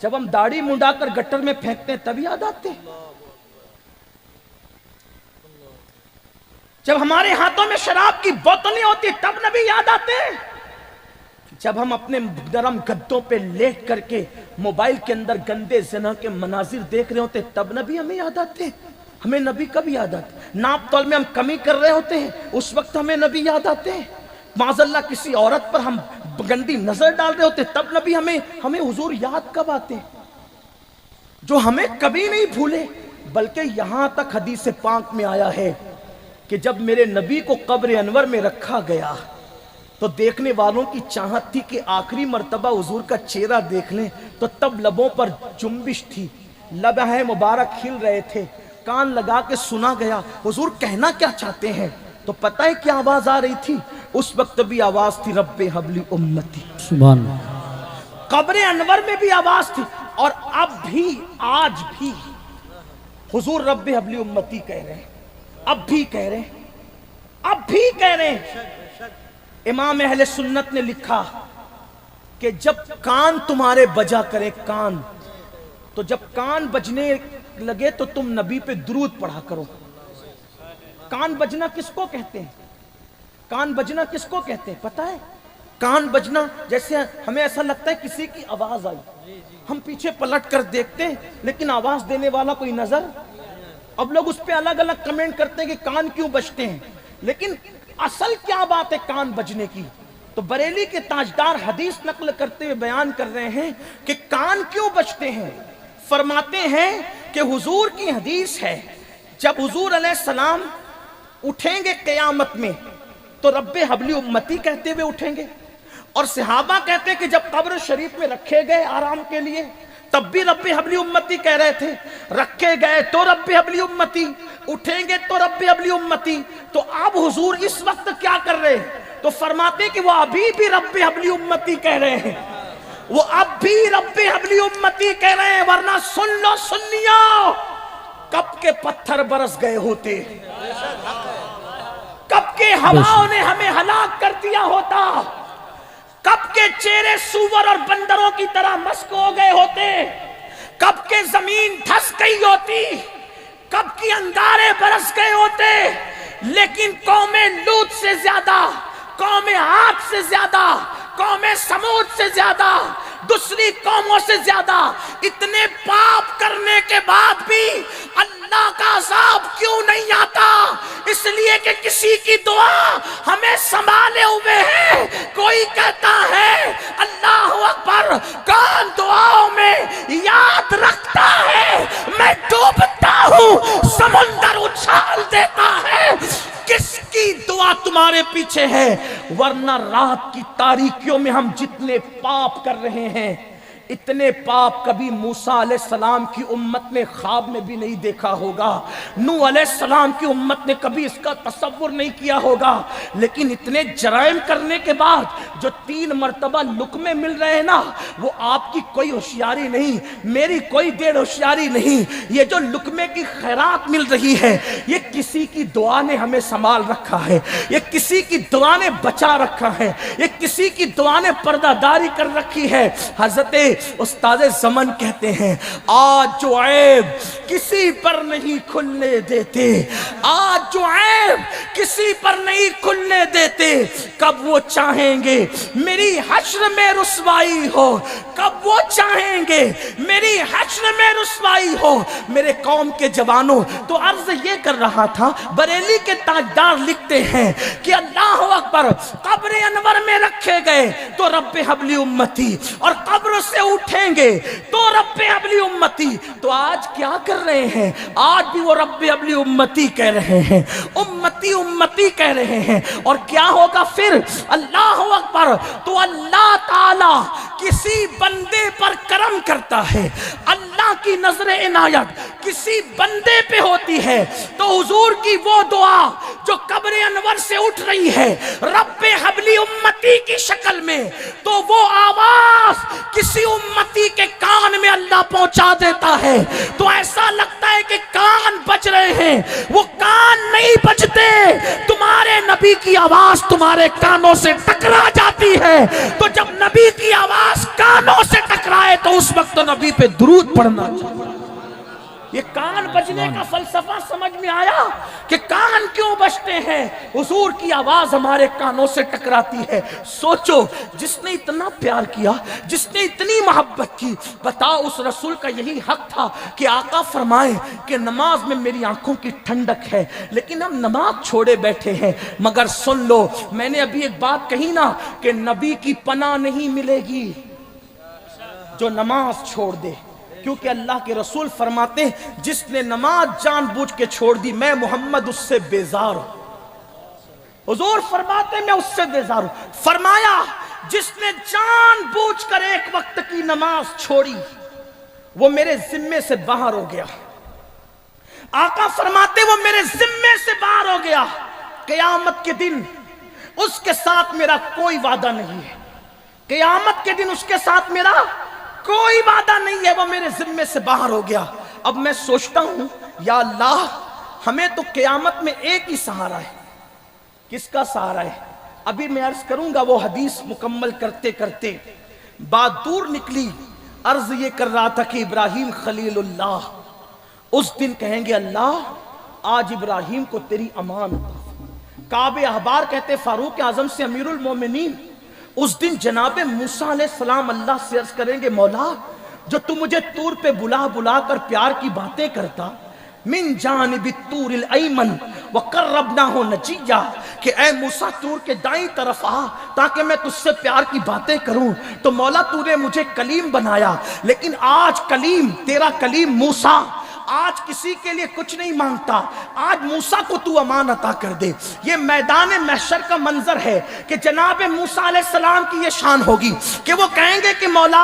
جب ہم داڑھی منڈا کر گٹر میں پھینکتے ہیں تب یاد آتے ہیں؟ جب ہمارے ہاتھوں میں شراب کی بوتلیں ہوتی تب نبی یاد آتے ہیں؟ جب ہم اپنے نرم گدوں پہ لیٹ کر کے موبائل کے اندر گندے زنا کے مناظر دیکھ رہے ہوتے تب نبی ہمیں یاد آتے ہیں؟ ہمیں نبی کب یاد آتے ہیں؟ ناپ تول میں ہم کمی کر رہے ہوتے ہیں اس وقت ہمیں نبی یاد آتے ہیں؟ معاذ اللہ کسی عورت پر ہم گندی نظر ڈال رہے ہوتے تب نبی ہمیں حضور یاد کب آتے ہیں؟ جو ہمیں کبھی نہیں بھولے، بلکہ یہاں تک حدیث پاک میں آیا ہے کہ جب میرے نبی کو قبر انور میں رکھا گیا تو دیکھنے والوں کی چاہت تھی کہ آخری مرتبہ حضور کا چہرہ دیکھ لیں، تو تب لبوں پر جنبش تھی، لبیں مبارک کھل رہے تھے، کان لگا کے سنا گیا حضور کہنا کیا چاہتے ہیں۔ تو پتہ ہے کیا آواز آ رہی تھی؟ اس وقت بھی آواز تھی رب حبلی امتی۔ سبحان اللہ۔ قبر انور میں بھی آواز تھی، اور اب بھی آج بھی حضور رب حبلی امتی کہہ رہے ہیں، اب بھی کہہ رہے ہیں، اب بھی کہہ رہے ہیں۔ امام اہل سنت نے لکھا کہ جب کان تمہارے بجا کرے کان، تو جب کان بجنے لگے تو تم نبی پہ درود پڑھا کرو۔ کان بجنا کس کو کہتے ہیں؟ کان بجنا کس کو کہتے ہیں پتہ ہے؟ کان بجنا جیسے ہمیں ایسا لگتا ہے کسی کی آواز آئی، ہم پیچھے پلٹ کر دیکھتے ہیں لیکن آواز دینے والا کوئی نظر۔ اب لوگ اس پہ الگ الگ کمنٹ کرتے ہیں کہ کان کیوں بجتے ہیں، لیکن اصل کیا بات ہے کان بجنے کی؟ تو بریلی کے تاجدار حدیث نقل کرتے ہوئے بیان کر رہے ہیں کہ کان کیوں بجتے ہیں۔ فرماتے ہیں کہ حضور کی حدیث ہے جب حضور علیہ السلام اٹھیں گے قیامت میں تو رب حبلی امتی کہتے ہوئے اٹھیں گے، اور صحابہ کہتے ہیں کہ جب قبر شریف میں رکھے گئے آرام کے لیے تب بھی رب حبلی امتی کہہ رہے تھے، رکھے گئے تو رب حبلی امتی، اٹھیں گے تو رب حبلی امتی۔ تو اب حضور اس وقت کیا کر رہے ہیں؟ تو فرماتے کہ وہ ابھی بھی رب حبلی امتی کہہ رہے ہیں، وہ اب بھی رب حبلی امتی کہہ رہے ہیں، ورنہ سن لو سنیو، کب کے پتھر برس گئے ہوتے، کب کے ہواؤں نے ہمیں ہلاک کر دیا ہوتا، کب کے چہرے سور اور بندروں کی طرح مسک ہو گئے ہوتے، کب کے زمین دھس گئی ہوتی، کب کی انگارے برس گئے ہوتے۔ لیکن قوم لوط سے زیادہ، قوم عاد سے زیادہ، قوم سمود سے زیادہ، دوسری قوموں سے زیادہ اتنے پاپ کرنے کے بعد بھی اللہ کا عذاب کیوں نہیں آتا؟ اس لیے کہ کسی کی دعا ہمیں سنبھالے ہوئے ہے۔ کوئی کہتا ہے اللہ اکبر، کون دعاؤں میں یاد رکھتا ہے؟ میں ڈوبتا ہوں سمندر اچھال دیتا ہے۔ کس کی دعا تمہارے پیچھے ہے؟ ورنہ رات کی تاریکیوں میں ہم جتنے پاپ کر رہے ہیں، اتنے پاپ کبھی موسیٰ علیہ السلام کی امت نے خواب میں بھی نہیں دیکھا ہوگا، نوح علیہ السلام کی امت نے کبھی اس کا تصور نہیں کیا ہوگا۔ لیکن اتنے جرائم کرنے کے بعد جو 3 مرتبہ لقمے مل رہے ہیں نا، وہ آپ کی کوئی ہوشیاری نہیں، میری کوئی دیر ہوشیاری نہیں، یہ جو لقمے کی خیرات مل رہی ہے یہ کسی کی دعا نے ہمیں سنبھال رکھا ہے، یہ کسی کی دعا نے بچا رکھا ہے، یہ کسی کی دعا نے پردہ داری کر رکھی ہے۔ حضرت استاد زمن کہتے ہیں آج جو عیب کسی پر نہیں کھلنے دیتے، آج جو عیب کسی پر نہیں کھلنے دیتے، کب وہ چاہیں گے میری حشر میں رسوائی ہو، کب وہ چاہیں گے میری حشر میں رسوائی ہو۔ میرے قوم کے جوانوں، تو عرض یہ کر رہا تھا، بریلی کے تاجدار لکھتے ہیں کہ اللہ اکبر، قبر انور میں رکھے گئے تو رب حبلی امتی، اور قبر سے اٹھیں گے تو رب حبلی امتی۔ تو آج کیا کر رہے ہیں؟ آج بھی وہ رب حبلی امتی کہہ رہے ہیں، امتی امتی کہہ رہے ہیں۔ اور کیا ہوگا پھر؟ اللہ اکبر، تو اللہ تعالی کسی بندے پر کرم کرتا ہے، اللہ کی نظر عنایت کسی بندے پہ ہوتی ہے تو حضور کی وہ دعا جو قبر انور سے اٹھ رہی ہے رب حبلی امتی کی شکل میں، تو وہ آواز کسی امتی کے کان میں اللہ پہنچا دیتا ہے، تو ایسا لگتا ہے کہ کان بج بج رہے ہیں، وہ کان نہیں بجتے، تمہارے نبی کی آواز تمہارے کانوں سے ٹکرا جاتی ہے، تو جب نبی کی آواز کانوں سے ٹکرائے تو اس وقت نبی پہ درود پڑھنا چاہیے۔ یہ کان بجنے کا فلسفہ سمجھ میں آیا کہ کان کیوں بجتے ہیں؟ حضور کی آواز ہمارے کانوں سے ٹکراتی ہے۔ سوچو، جس نے اتنا پیار کیا، جس نے اتنی محبت کی، بتاؤ اس رسول کا یہی حق تھا کہ آقا فرمائے کہ نماز میں میری آنکھوں کی ٹھنڈک ہے، لیکن ہم نماز چھوڑے بیٹھے ہیں۔ مگر سن لو، میں نے ابھی ایک بات کہی نا کہ نبی کی پناہ نہیں ملے گی جو نماز چھوڑ دے، کیونکہ اللہ کے رسول فرماتے ہیں جس نے نماز جان بوجھ کے چھوڑ دی، میں محمد اس سے بیزار ہوں۔ حضور فرماتے ہیں میں اس سے بیزار ہوں۔ فرمایا جس نے جان بوجھ کر ایک وقت کی نماز چھوڑی وہ میرے ذمے سے باہر ہو گیا۔ آقا فرماتے وہ میرے ذمے سے باہر ہو گیا، قیامت کے دن اس کے ساتھ میرا کوئی وعدہ نہیں ہے، قیامت کے دن اس کے ساتھ میرا کوئی وعدہ نہیں ہے، وہ میرے ذمے سے باہر ہو گیا۔ اب میں سوچتا ہوں یا اللہ، ہمیں تو قیامت میں ایک ہی سہارا ہے، کس کا سہارا ہے؟ ابھی میں عرض کروں گا، وہ حدیث مکمل کرتے کرتے بات دور نکلی۔ عرض یہ کر رہا تھا کہ ابراہیم خلیل اللہ اس دن کہیں گے اللہ آج ابراہیم کو تیری امان عطا۔ کعب احبار کہتے فاروق اعظم سے امیر المومنین، اس دن جناب موسیٰ علیہ السلام اللہ سے عرض کریں گے مولا جو تو مجھے طور پہ بلا بلا کر پیار کی باتیں کرتا، من جانب الطور الایمن وقربناہ نجیہ، کہ اے موسیٰ طور کے دائیں طرف آ تاکہ میں تجھ سے پیار کی باتیں کروں، تو مولا تو نے مجھے کلیم بنایا، لیکن آج کلیم تیرا کلیم موسیٰ آج کسی کے لیے کچھ نہیں مانگتا، آج موسیٰ کو تو امان عطا کر دے۔ یہ میدان محشر کا منظر ہے کہ جناب موسیٰ علیہ السلام کی یہ شان ہوگی کہ وہ کہیں گے کہ مولا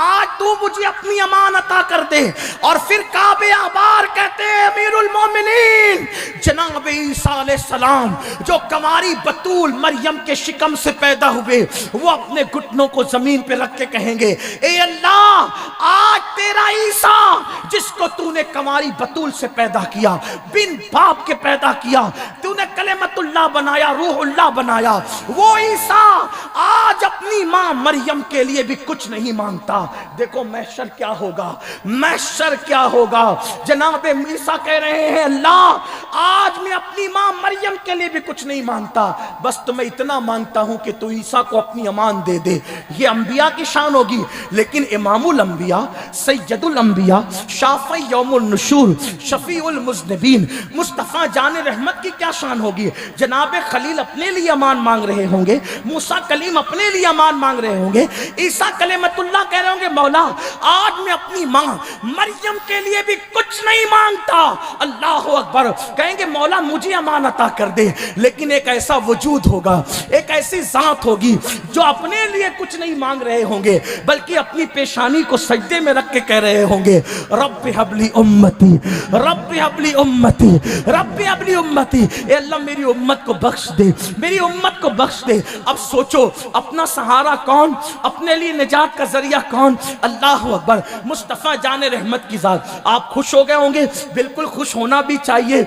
آج تو مجھے اپنی امان عطا کر دے۔ اور پھر کعب احبار کہتے ہیں امیر المومنین جناب عیسیٰ علیہ السلام جو کنواری بتول مریم کے شکم سے پیدا ہوئے، وہ اپنے گھٹنوں کو زمین پہ رکھ کے کہیں گے اے اللہ آج تیرا عیسیٰ جس کو تو نے کنواری بتول سے پیدا کیا، بن باپ کے پیدا کیا، تو نے کلمت اللہ بنایا، روح اللہ بنایا، وہ عیسیٰ آج اپنی ماں مریم کے لیے بھی کچھ نہیں مانگتا۔ دیکھو محشر کیا ہوگا، محشر کیا ہوگا۔ جناب عیسیٰ کہہ رہے ہیں اللہ آج میں اپنی ماں مریم کے لیے بھی کچھ نہیں مانگتا، بس تمہیں اتنا مانگتا ہوں کہ تو عیسیٰ کو اپنی امان دے دے۔ یہ انبیاء کی شان ہوگی، لیکن امام الانبیاء، سید الانبیاء، شافعی یوم النشور، شفیع المذنبین، مصطفیٰ جان رحمت کی کیا شان ہوگی؟ جناب خلیل اپنے لیے امان مانگ رہے ہوں گے، موسیٰ کلیم اپنے لیے امان مانگ رہے ہوں گے، عیسیٰ کلمت اللہ کہہ رہے ہوں گے مولا آج میں اپنی ماں مریم کے لیے بھی کچھ نہیں مانگتا۔ اللہ اکبر، کہیں گے مولا مجھے امان عطا کر دے، لیکن ایک ایسا وجود ہوگا، ایک ایسی ذات ہوگی جو اپنے لیے کچھ نہیں مانگ رہے ہوں گے بلکہ اپنی پیشانی کو سجدے میں رکھ کے کہہ رہے ہوں گے رب حبلی امتی، رب حبلی امتی، رب حبلی امتی، اے اللہ میری امت کو بخش دے، میری امت کو بخش دے۔ اب سوچو اپنا سہارا کون، اپنے لیے نجات کا ذریعہ کون؟ اللہ اکبر، مصطفیٰ جان رحمت کی ذات۔ آپ خوش ہو گئے ہوں گے، بالکل خوش ہونا بھی چاہیے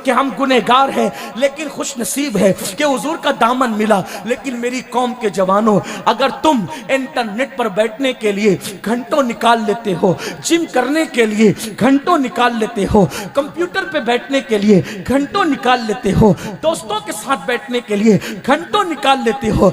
کہ ہم گنہگار ہیں، لیکن خوش نصیب ہے کہ حضور کا دامن ملا۔ لیکن میری قوم کے جوانوں، اگر تم انٹرنیٹ پر بیٹھنے کے لیے گھنٹوں نکال لیتے ہو، جم کرنے کے لیے گھنٹوں نکال لیتے ہو، کمپیوٹر پہ بیٹھنے کے لیے گھنٹوں نکال لیتے ہو، دوستوں کے ساتھ بیٹھنے کے لیے گھنٹوں نکال لیتے ہو،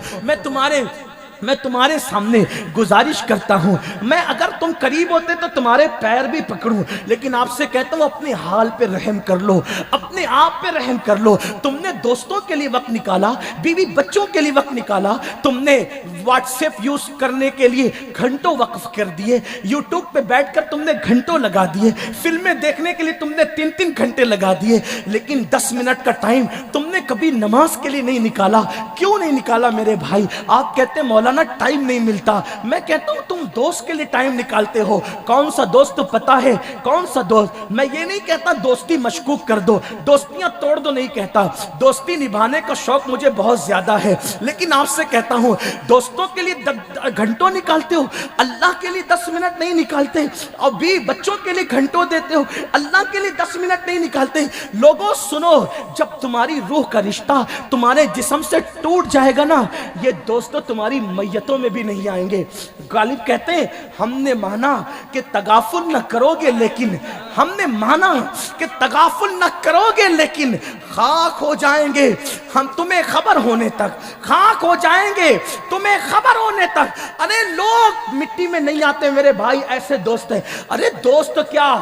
میں تمہارے سامنے گزارش کرتا ہوں، میں اگر تم قریب ہوتے تو تمہارے پیر بھی پکڑوں، لیکن آپ سے کہتا ہوں اپنے حال پہ رحم کر لو، اپنے آپ پہ رحم کر لو۔ تم نے دوستوں کے لیے وقت نکالا، بیوی بچوں کے لیے وقت نکالا، تم نے واٹس ایپ یوز کرنے کے لیے گھنٹوں وقف کر دیے، یوٹیوب پہ بیٹھ کر تم نے گھنٹوں لگا دیے، فلمیں دیکھنے کے لیے تم نے 3 گھنٹے لگا دیے، لیکن 10 منٹ کا ٹائم تم نے کبھی نماز کے لیے نہیں نکالا۔ کیوں نہیں نکالا میرے بھائی؟ آپ کہتے ہیں مولا مولانا ٹائم نہیں ملتا. میں کہتا ہوں تم دوست کے لیے ٹائم نکالتے ہو. کون سا دوست تو پتا ہے کون سا دوست. میں یہ نہیں کہتا دوستی مشکوک کر دو, دوستیاں توڑ دو نہیں کہتا. دوستی نبھانے کا شوق مجھے بہت زیادہ ہے, لیکن آپ سے کہتا ہوں دوستوں کے لیے گھنٹوں نکالتے ہو, اللہ کے لیے 10 منٹ نہیں نکالتے. اور بھی بچوں کے لیے گھنٹوں دیتے ہو, اللہ کے لیے 10 منٹ نہیں نکالتے. لوگوں سنو, جب تمہاری روح کا رشتہ تمہارے جسم سے ٹوٹ جائے گا نا, یہ دوستوں تمہاری میتوں میں بھی نہیں آئیں گے. غالب کہتے ہیں ہم نے مانا کہ تغافل نہ کرو گے, لیکن ہم نے مانا کہ تغافل نہ کرو گے لیکن خاک ہو جائیں گے ہم تمہیں خبر ہونے تک, خاک ہو جائیں گے تمہیں خبر ہونے تک. ارے لوگ مٹی میں نہیں آتے میرے بھائی, ایسے دوست ہیں. ارے دوست کیا,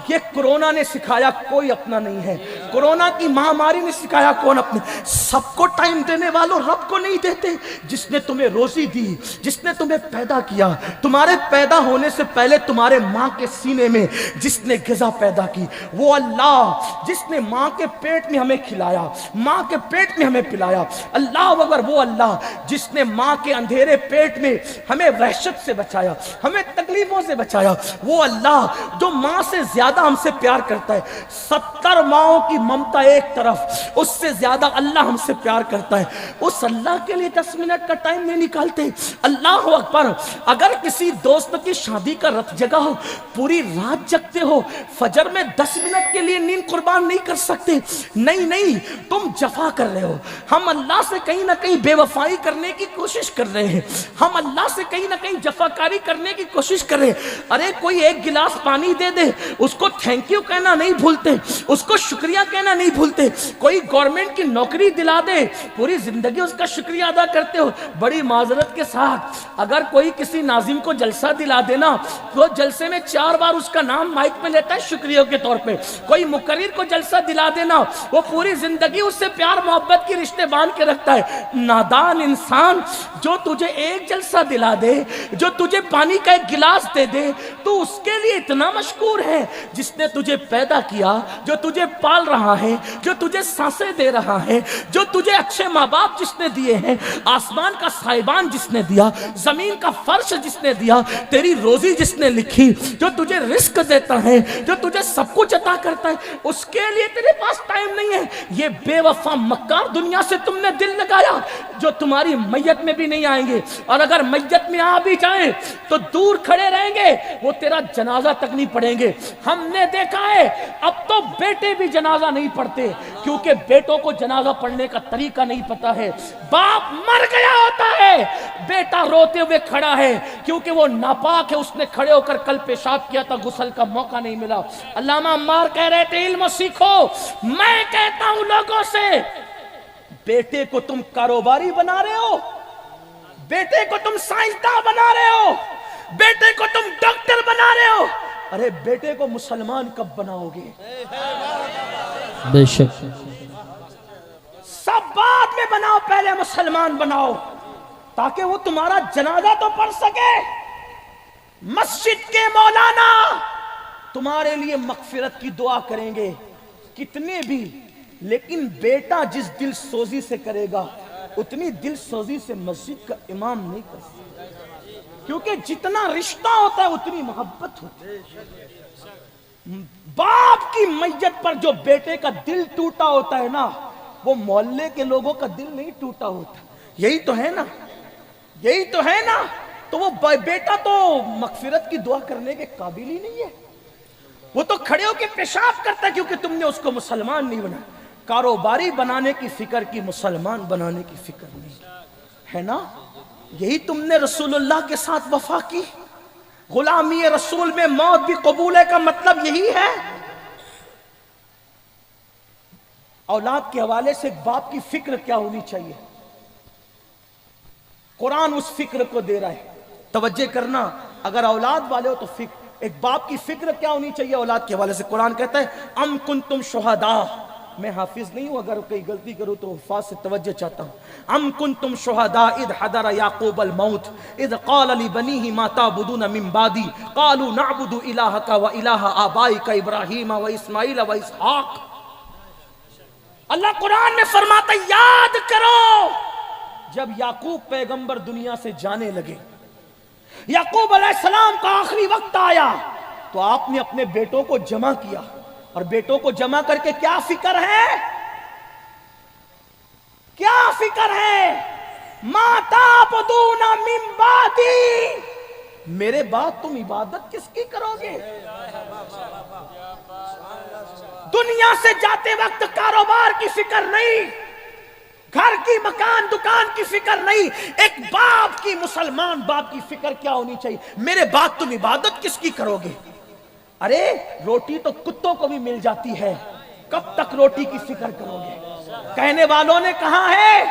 یہ کرونا نے سکھایا کوئی اپنا نہیں ہے, کرونا کی مہاماری نے سکھایا کون اپنے. سب کو ٹائم دینے والوں رب کو نہیں دیتے, جس نے تمہیں روزی دی, جس نے تمہیں پیدا کیا. تمہارے پیدا ہونے سے پہلے تمہارے ماں کے سینے میں جس نے غذا پیدا کی وہ اللہ, جس نے ماں کے پیٹ میں ہمیں کھلایا, ماں کے پیٹ میں ہمیں پلایا. اللہ اکبر, وہ اللہ جس نے ماں کے اندھیرے پیٹ میں ہمیں وحشت سے بچایا, ہمیں تکلیفوں سے بچایا. وہ اللہ جو ماں سے زیادہ ہم سے پیار کرتا ہے. 70 ماؤں کی ممتا ایک طرف, اس سے زیادہ اللہ ہم سے پیار کرتا ہے. اس اللہ کے لیے 10 منٹ کا ٹائم نہیں نکالتے. اللہ اکبر, اگر کسی دوست کی شادی کا رت جگہ ہو, پوری رات جگتے ہو, فجر میں 10 منٹ کے لیے نیند قربان نہیں کر سکتے. نہیں, تم جفا کر رہے ہو. ہم اللہ سے کہیں نہ کہیں بے وفائی کرنے کی کوشش کر رہے ہیں, ہم اللہ سے کہیں نہ کہیں جفاکاری کرنے کی کوشش کر رہے ہیں. ارے کوئی ایک گلاس پانی دے دے, اس کو تھینک یو کہنا نہیں بھولتے, اس کو شکریہ کہنا نہیں بھولتے. کوئی گورنمنٹ کی نوکری دلا دے, پوری زندگی اس کا شکریہ ادا کرتے ہو. بڑی معذرت کے ساتھ اگر کوئی کسی ناظم کو جلسہ دلا دینا, تو جلسے میں 4 بار اس کا نام مائک میں لیتا ہے شکریہ کے طور پہ. کوئی مقرر کو جلسہ دلا دینا, وہ پوری زندگی اس سے پیار محبت کی رشتے باندھ کے رکھتا ہے. نادان انسان, جو تجھے ایک جلسہ دلا دے, جو تجھے پانی کا ایک گلاس دے دے, تو اس کے لیے اتنا مشکور ہے. جس نے تجھے پیدا کیا, جو تجھے پال رہا ہے, جو تجھے سانسیں دے رہا ہے, جو تجھے اچھے ماں باپ جس نے دیے ہیں, آسمان کا سائبان جس نے دیا, زمین کا فرش جس نے دیا, تیری روزی جس نے لکھی, جو تجھے رزق دیتا ہے, جو تجھے سب کچھ عطا کرتا ہے, اس کے لیے تیرے پاس ٹائم نہیں ہے. یہ بے وفا مکار دنیا سے تم نے دل لگایا, جو تمہاری میت میں بھی نہیں آئیں گے, اور اگر میت میں آ بھی جائیں تو دور کھڑے رہیں گے, وہ تیرا جنازہ تک نہیں پڑھیں گے. ہم نے دیکھا ہے اب تو بیٹے بھی جنازہ نہیں پڑھتے, کیونکہ بیٹوں کو جنازہ پڑھنے کا طریقہ نہیں پتا ہے. باپ مر گیا ہوتا ہے, بیٹا روتے ہوئے کھڑا ہے کیونکہ وہ ناپاک ہے, اس نے کھڑے ہو کر کل پیشاب کیا تھا, غسل کا موقع نہیں ملا. علامہ عمار کہہ رہے تھے علم سیکھو. میں کہتا ہوں لوگوں سے, بیٹے کو تم کاروباری بنا رہے ہو, بیٹے کو تم سائنسداں بنا رہے ہو, بیٹے کو تم ڈاکٹر بنا رہے ہو, ارے بیٹے کو مسلمان کب بناؤ گے؟ بے شک سب بعد میں بناؤ, پہلے مسلمان بناؤ, تاکہ وہ تمہارا جنازہ تو پڑھ سکے. مسجد کے مولانا تمہارے لیے مغفرت کی دعا کریں گے کتنے بھی, لیکن بیٹا جس دل سوزی سے کرے گا, اتنی دل سوزی سے مسجد کا امام نہیں کر سکتا, کیونکہ جتنا رشتہ ہوتا ہے اتنی محبت ہوتی ہے. باپ کی میت پر جو بیٹے کا دل ٹوٹا ہوتا ہے نا, وہ محلے کے لوگوں کا دل نہیں ٹوٹا ہوتا. یہی تو ہے نا, یہی تو ہے نا. تو وہ بیٹا تو مغفرت کی دعا کرنے کے قابل ہی نہیں ہے, وہ تو کھڑے ہو کے پیشاب کرتا ہے, کیونکہ تم نے اس کو مسلمان نہیں بنا. کاروباری بنانے کی فکر کی, مسلمان بنانے کی فکر نہیں ہے نا. یہی تم نے رسول اللہ کے ساتھ وفا کی. غلامی رسول میں موت بھی قبول ہے کا مطلب یہی ہے. اولاد کے حوالے سے ایک باپ کی فکر کیا ہونی چاہیے, قرآن اس فکر کو دے رہا ہے. توجہ کرنا, اگر اولاد والے ہو تو فکر, ایک باپ کی فکر کیا ہونی چاہیے اولاد کے حوالے سے. قرآن کہتا ہے ام کنتم شہداء, میں حافظ نہیں ہوں, اگر کوئی غلطی کروں تو حفاظ سے توجہ چاہتا ہوں. ام کنتم شہداء اذ حضر یعقوب الموت اذ قال لبنیہ ما تعبدون من بعدی قالوا نعبد الہک و الہ آبائک ابراہیم و اسماعیل و اسحاق. اللہ قرآن میں فرماتا ہے یاد کرو جب یعقوب پیغمبر دنیا سے جانے لگے، یعقوب علیہ السلام کا آخری وقت آیا تو آپ نے اپنے بیٹوں کو جمع کیا، اور بیٹوں کو جمع کر کے کیا فکر ہے؟ کیا فکر ہے؟ ما تعبدون من بعدی، میرے بعد تم عبادت کس کی کرو گے؟ دنیا سے جاتے وقت کاروبار کی فکر نہیں، گھر کی مکان دکان کی فکر نہیں، ایک باپ کی، مسلمان باپ کی فکر کیا ہونی چاہیے؟ میرے بعد تم عبادت کس کی کرو گے؟ ارے روٹی تو کتوں کو بھی مل جاتی ہے، کب تک روٹی کی فکر کرو گے؟ کہنے والوں نے کہا ہے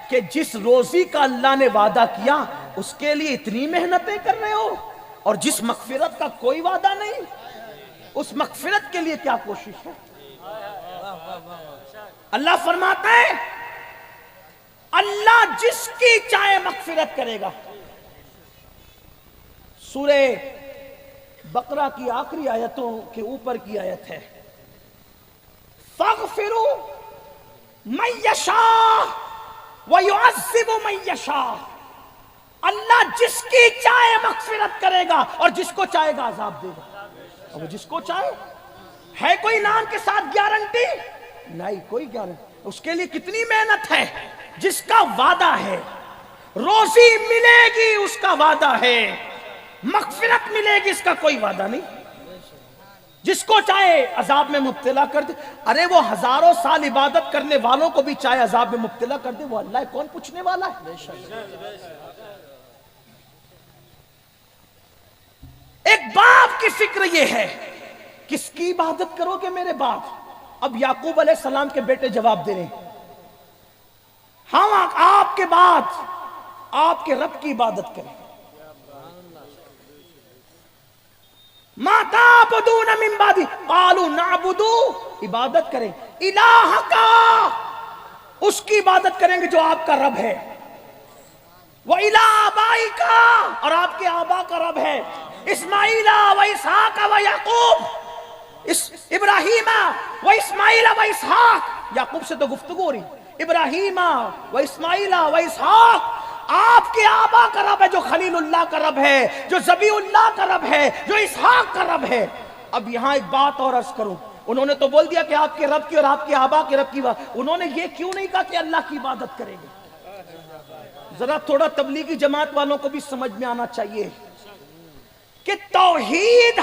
کہ جس روزی کا اللہ نے وعدہ کیا اس کے لیے اتنی محنتیں کر رہے ہو، اور جس مغفرت کا کوئی وعدہ نہیں اس مغفرت کے لیے کیا کوشش ہے؟ اللہ فرماتا ہے اللہ جس کی چاہے مغفرت کرے گا۔ سورہ بقرہ کی آخری آیتوں کے اوپر کی آیت ہے، فَاغْفِرُوا مَن يَشَاءُ وَيُعَذِّبُ مَن يَشَاءُ، اللہ جس کی چاہے مغفرت کرے گا اور جس کو چاہے گا عذاب دے گا، اور جس کو چاہے۔ ہے کوئی نام کے ساتھ گارنٹی؟ نہیں کوئی گارنٹی، اس کے لیے کتنی محنت ہے۔ جس کا وعدہ ہے روزی ملے گی اس کا وعدہ ہے، مغفرت ملے گی اس کا کوئی وعدہ نہیں۔ جس کو چاہے عذاب میں مبتلا کر دے، ارے وہ ہزاروں سال عبادت کرنے والوں کو بھی چاہے عذاب میں مبتلا کر دے، وہ اللہ ہے، کون پوچھنے والا ہے؟ ایک باپ کی فکر یہ ہے کس کی عبادت کرو گے میرے باپ؟ اب یعقوب علیہ السلام کے بیٹے جواب دے رہے ہیں، ہم آپ کے بعد آپ کے رب کی عبادت کریں۔ ما تعبدون من بعدی قالوا نعبد، عبادت کریں الہ کا، اس کی عبادت کریں گے جو آپ کا رب ہے، وَإِلَىٰ آبَائِكَ، اور آپ کے آبا کا رب ہے، اسماعیل و اسحاق و یعقوب، ابراہیم و اسماعیل و اسحاق، یعقوب سے تو گفتگو ہو رہی، ابراہیم و اسماعیل و اسحاق، آپ کے آبا کا رب ہے جو خلیل اللہ کا رب ہے، جو ذبیح اللہ کا رب ہے، جو اسحاق کا رب ہے۔ اب یہاں ایک بات اور عرض کروں، انہوں نے تو بول دیا کہ آپ کے رب کی اور آپ کے آبا کے رب کی بات، انہوں نے یہ کیوں نہیں کہا کہ اللہ کی عبادت کریں گے؟ ذرا تھوڑا تبلیغی جماعت والوں کو بھی سمجھ میں آنا چاہیے کہ توحید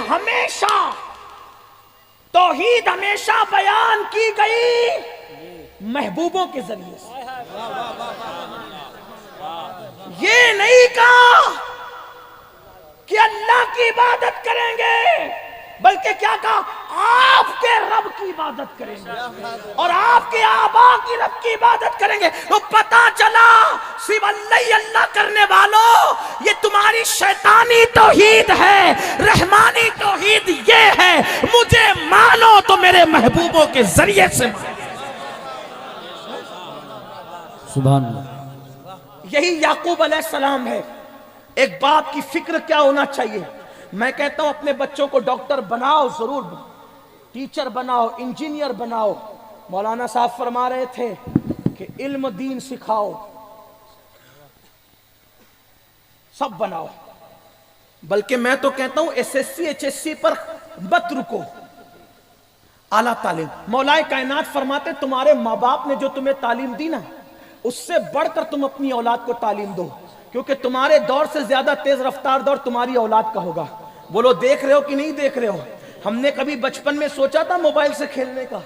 ہمیشہ بیان کی گئی محبوبوں کے ذریعے سے، یہ نہیں کہا کہ اللہ کی عبادت کریں گے، بلکہ کیا کہا؟ آپ کے رب کی عبادت کریں گے اور آپ کے آبا کی رب کی عبادت کریں گے۔ تو پتا چلا صرف اللہ کرنے والوں، یہ تمہاری شیطانی توحید ہے، رحمانی توحید یہ ہے مجھے مانو تو میرے محبوبوں کے ذریعے سے مانو۔ سبحان اللہ۔ یہی یعقوب علیہ السلام ہے۔ ایک باپ کی فکر کیا ہونا چاہیے؟ میں کہتا ہوں اپنے بچوں کو ڈاکٹر بناؤ، ضرور ٹیچر بناؤ، انجینئر بناؤ۔ مولانا صاحب فرما رہے تھے کہ علم دین سکھاؤ، سب بناؤ، بلکہ میں تو کہتا ہوں S S C H S C پر مت رکو، اعلیٰ تعلیم۔ مولا کائنات فرماتے تمہارے ماں باپ نے جو تمہیں تعلیم دی نا، اس سے بڑھ کر تم اپنی اولاد کو تعلیم دو، کیونکہ تمہارے دور سے زیادہ تیز رفتار دور تمہاری اولاد کا ہوگا۔ بولو دیکھ رہے ہو کہ نہیں دیکھ رہے ہو؟ ہم نے کبھی بچپن میں سوچا تھا موبائل سے کھیلنے کا؟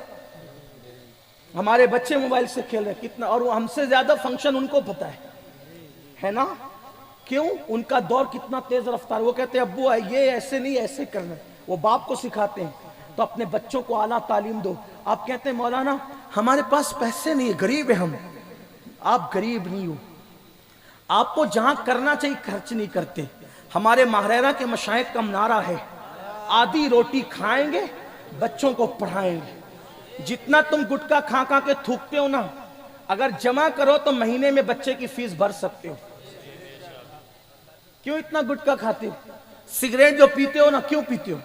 ہمارے بچے موبائل سے کھیل رہے کتنا، اور ہم سے زیادہ فنکشن ان کو پتا ہے نا؟ کیوں؟ ان کا دور کتنا تیز رفتار۔ وہ کہتے ہیں ابو یہ ایسے نہیں ایسے کرنا، وہ باپ کو سکھاتے ہیں۔ تو اپنے بچوں کو اعلیٰ تعلیم دو۔ آپ کہتے ہیں مولانا ہمارے پاس پیسے نہیں، غریب ہیں ہم۔ آپ غریب نہیں ہو، آپ کو جہاں کرنا چاہیے خرچ نہیں کرتے۔ ہمارے ماہرہ کے مشائخ کا نعرہ ہے آدھی روٹی کھائیں گے بچوں کو پڑھائیں گے۔ جتنا تم گٹکا کھا کھا کے تھوکتے ہو نا، اگر جمع کرو تو مہینے میں بچے کی فیس بھر سکتے ہو۔ کیوں اتنا گٹکا کھاتے ہو؟ سگریٹ جو پیتے ہو نا، کیوں پیتے ہو؟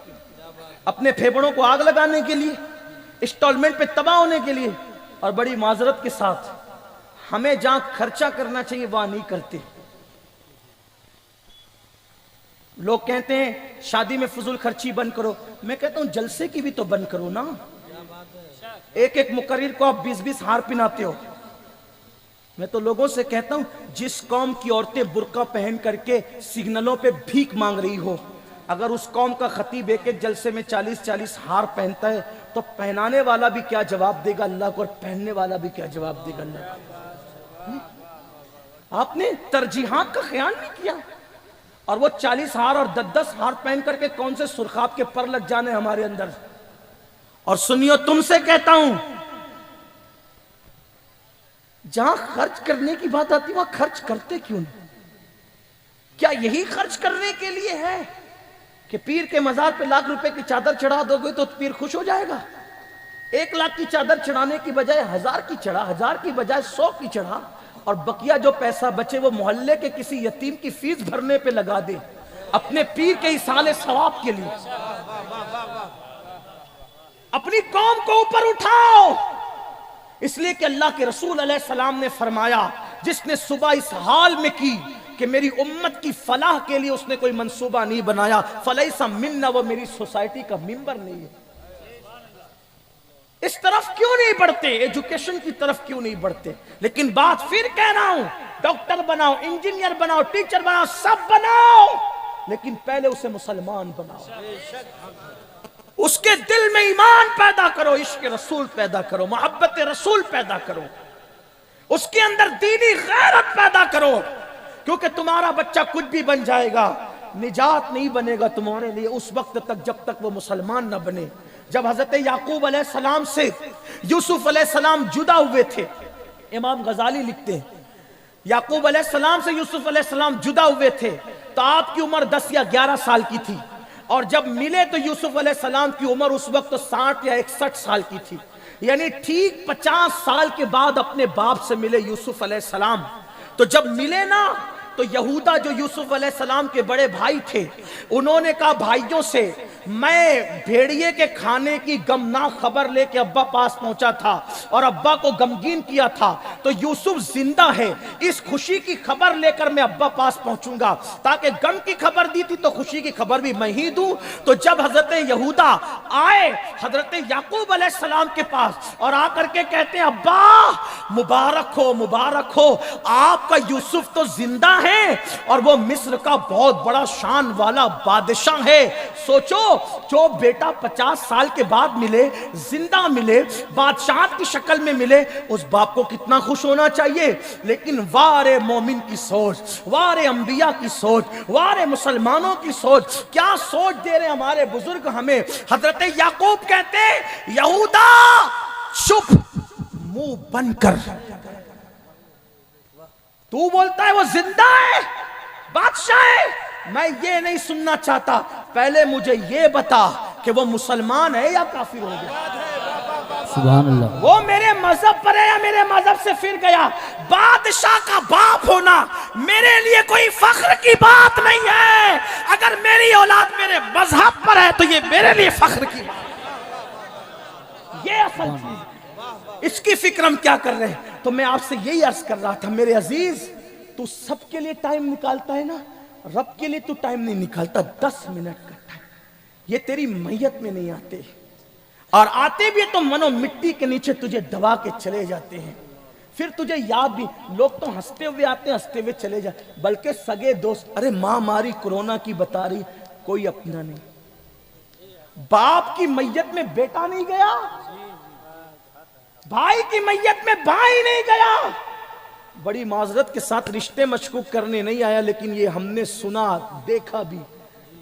اپنے پھیپڑوں کو آگ لگانے کے لیے، انسٹالمنٹ پہ تباہ ہونے کے لیے۔ اور بڑی معذرت کے ساتھ ہمیں جہاں خرچہ کرنا چاہیے وہاں نہیں کرتے. لوگ کہتے ہیں شادی میں فضول خرچی بند کرو. میں کہتا ہوں جلسے کی بھی تو بند کرو نا. ایک ایک مقرر کو آپ 20 ہار پہناتے ہو. میں تو لوگوں سے کہتا ہوں جس قوم کی عورتیں برقع پہن کر کے سگنلوں پہ بھیک مانگ رہی ہو، اگر اس قوم کا خطیب ایک ایک جلسے میں 40 ہار پہنتا ہے تو پہنانے والا بھی کیا جواب دے گا اللہ کو، اور پہننے والا بھی کیا جواب دے گا اللہ کو. آپ نے ترجیحات کا خیال نہیں کیا. اور وہ 40 ہار اور 10 ہار پہن کر کے کون سے سرخاب کے پر لگ جانے ہمارے اندر. اور سنیو تم سے کہتا ہوں جہاں خرچ کرنے کی بات آتی وہاں خرچ کرتے کیوں نہیں؟ کیا یہی خرچ کرنے کے لیے ہے کہ پیر کے مزار پہ 1,00,000 روپے کی چادر چڑھا دو گے تو پیر خوش ہو جائے گا؟ 1,00,000 کی چادر چڑھانے کی بجائے 1,000 کی چڑھا، 1,000 کی بجائے 100 کی چڑھا، اور بقیہ جو پیسہ بچے وہ محلے کے کسی یتیم کی فیس بھرنے پہ لگا دے اپنے پیر کے ایصال ثواب کے لیے. اپنی قوم کو اوپر اٹھاؤ. اس لیے کہ اللہ کے رسول علیہ السلام نے فرمایا جس نے صبح اس حال میں کی کہ میری امت کی فلاح کے لیے اس نے کوئی منصوبہ نہیں بنایا، فلیس منا، وہ میری سوسائٹی کا ممبر نہیں ہے. اس طرف کیوں نہیں بڑھتے؟ ایجوکیشن کی طرف کیوں نہیں بڑھتے؟ لیکن بات پھر کہہ رہا ہوں، ڈاکٹر بناؤ، انجینئر بناؤ، ٹیچر بناؤ، سب بناؤ، لیکن پہلے اسے مسلمان بناؤ. اس کے دل میں ایمان پیدا کرو، عشق رسول پیدا کرو، محبت رسول پیدا کرو، اس کے اندر دینی غیرت پیدا کرو. کیونکہ تمہارا بچہ کچھ بھی بن جائے گا، نجات نہیں بنے گا تمہارے لیے اس وقت تک جب تک وہ مسلمان نہ بنے. جب حضرت یعقوب علیہ السلام سے یوسف علیہ السلام جدا ہوئے تھے، امام غزالی لکھتے ہیں یعقوب علیہ السلام سے یوسف علیہ السلام جدا ہوئے تھے تو آپ کی عمر 10 یا 11 سال کی تھی، اور جب ملے تو یوسف علیہ السلام کی عمر اس وقت 60 یا 61 سال کی تھی. یعنی ٹھیک 50 سال کے بعد اپنے باپ سے ملے یوسف علیہ السلام. تو جب ملے نا تو یہودا جو یوسف علیہ السلام کے بڑے بھائی تھے انہوں نے کہا بھائیوں سے میں بھیڑیے کے کھانے کی غمناک خبر لے کے ابا پاس پہنچا تھا اور ابا کو غمگین کیا تھا، تو یوسف زندہ ہے، اس خوشی کی خبر لے کر میں ابا پاس پہنچوں گا، تاکہ غم کی خبر دی تھی تو خوشی کی خبر بھی میں ہی دوں. تو جب حضرت یہودا آئے حضرت یعقوب علیہ السلام کے پاس اور آ کر کے کہتے ہیں ابا مبارک ہو مبارک ہو، آپ کا یوسف تو زندہ ہے اور وہ مصر کا بہت بڑا شان والا بادشاہ ہے. سوچو جو بیٹا 50 سال کے بعد ملے، زندہ ملے، بادشاہت کی شکل میں ملے، اس باپ کو کتنا خوش ہونا چاہیے. لیکن وارے مومن کی سوچ، وارے انبیاء کی سوچ، وارے مسلمانوں کی سوچ، کیا سوچ دے رہے ہمارے بزرگ ہمیں. حضرت یعقوب کہتے یہودا چپ منہ بند کر، تو بولتا ہے وہ زندہ ہے، بادشاہ ہے، میں یہ نہیں سننا چاہتا، پہلے مجھے یہ بتا کہ وہ مسلمان ہے یا کافر ہو گیا. سبحان اللہ. وہ میرے مذہب پر ہے یا میرے مذہب سے پھر گیا. بادشاہ کا باپ ہونا میرے لیے کوئی فخر کی بات نہیں ہے. اگر میری اولاد میرے مذہب پر ہے تو یہ میرے لیے فخر کی بات ہے. یہ اصل چیز ہے. اس کی فکر ہم کیا کر رہے ہیں. تو میں آپ سے یہی عرض کر رہا تھا میرے عزیز، تو سب کے لیے ٹائم نکالتا ہے نا، رب کے لیے تو ٹائم نہیں نکالتا. 10 منٹ کا ٹائم یہ تیری میت میں نہیں آتے، اور آتے بھی تو منو مٹی کے نیچے تجھے دبا کے چلے جاتے ہیں. پھر تجھے یاد بھی، لوگ تو ہنستے ہوئے آتے ہیں ہنستے ہوئے چلے جاتے، بلکہ سگے دوست ارے ماں ماری کورونا کی بتا رہی، کوئی اپنا نہیں. باپ کی میت میں بیٹا نہیں گیا، بھائی کی میت میں بھائی نہیں گیا. بڑی معذرت کے ساتھ رشتے مشکوک کرنے نہیں آیا، لیکن یہ ہم نے سنا دیکھا بھی.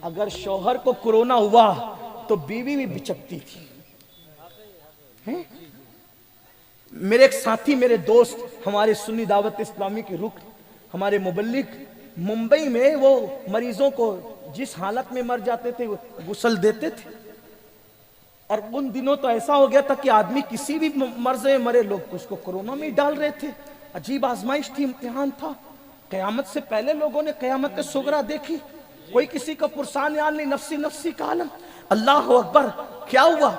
اگر شوہر کو کورونا ہوا تو بیوی بھی بچکتی تھی. میرے ایک ساتھی، میرے دوست، ہمارے سنی دعوت اسلامی کے رکن، ہمارے مبلغ، ممبئی میں وہ مریضوں کو جس حالت میں مر جاتے تھے غسل دیتے تھے. اور ان دنوں تو ایسا ہو گیا تھا کہ آدمی کسی بھی مرض میں مرے لوگ اس کو کورونا میں ڈال رہے تھے. عجیب آزمائش تھی، امتحان تھا. قیامت سے پہلے لوگوں نے قیامت صغریٰ دیکھی، کوئی کسی کا پرسان یان نہیں، نفسی نفسی کا عالم. اللہ اکبر. کیا ہوا؟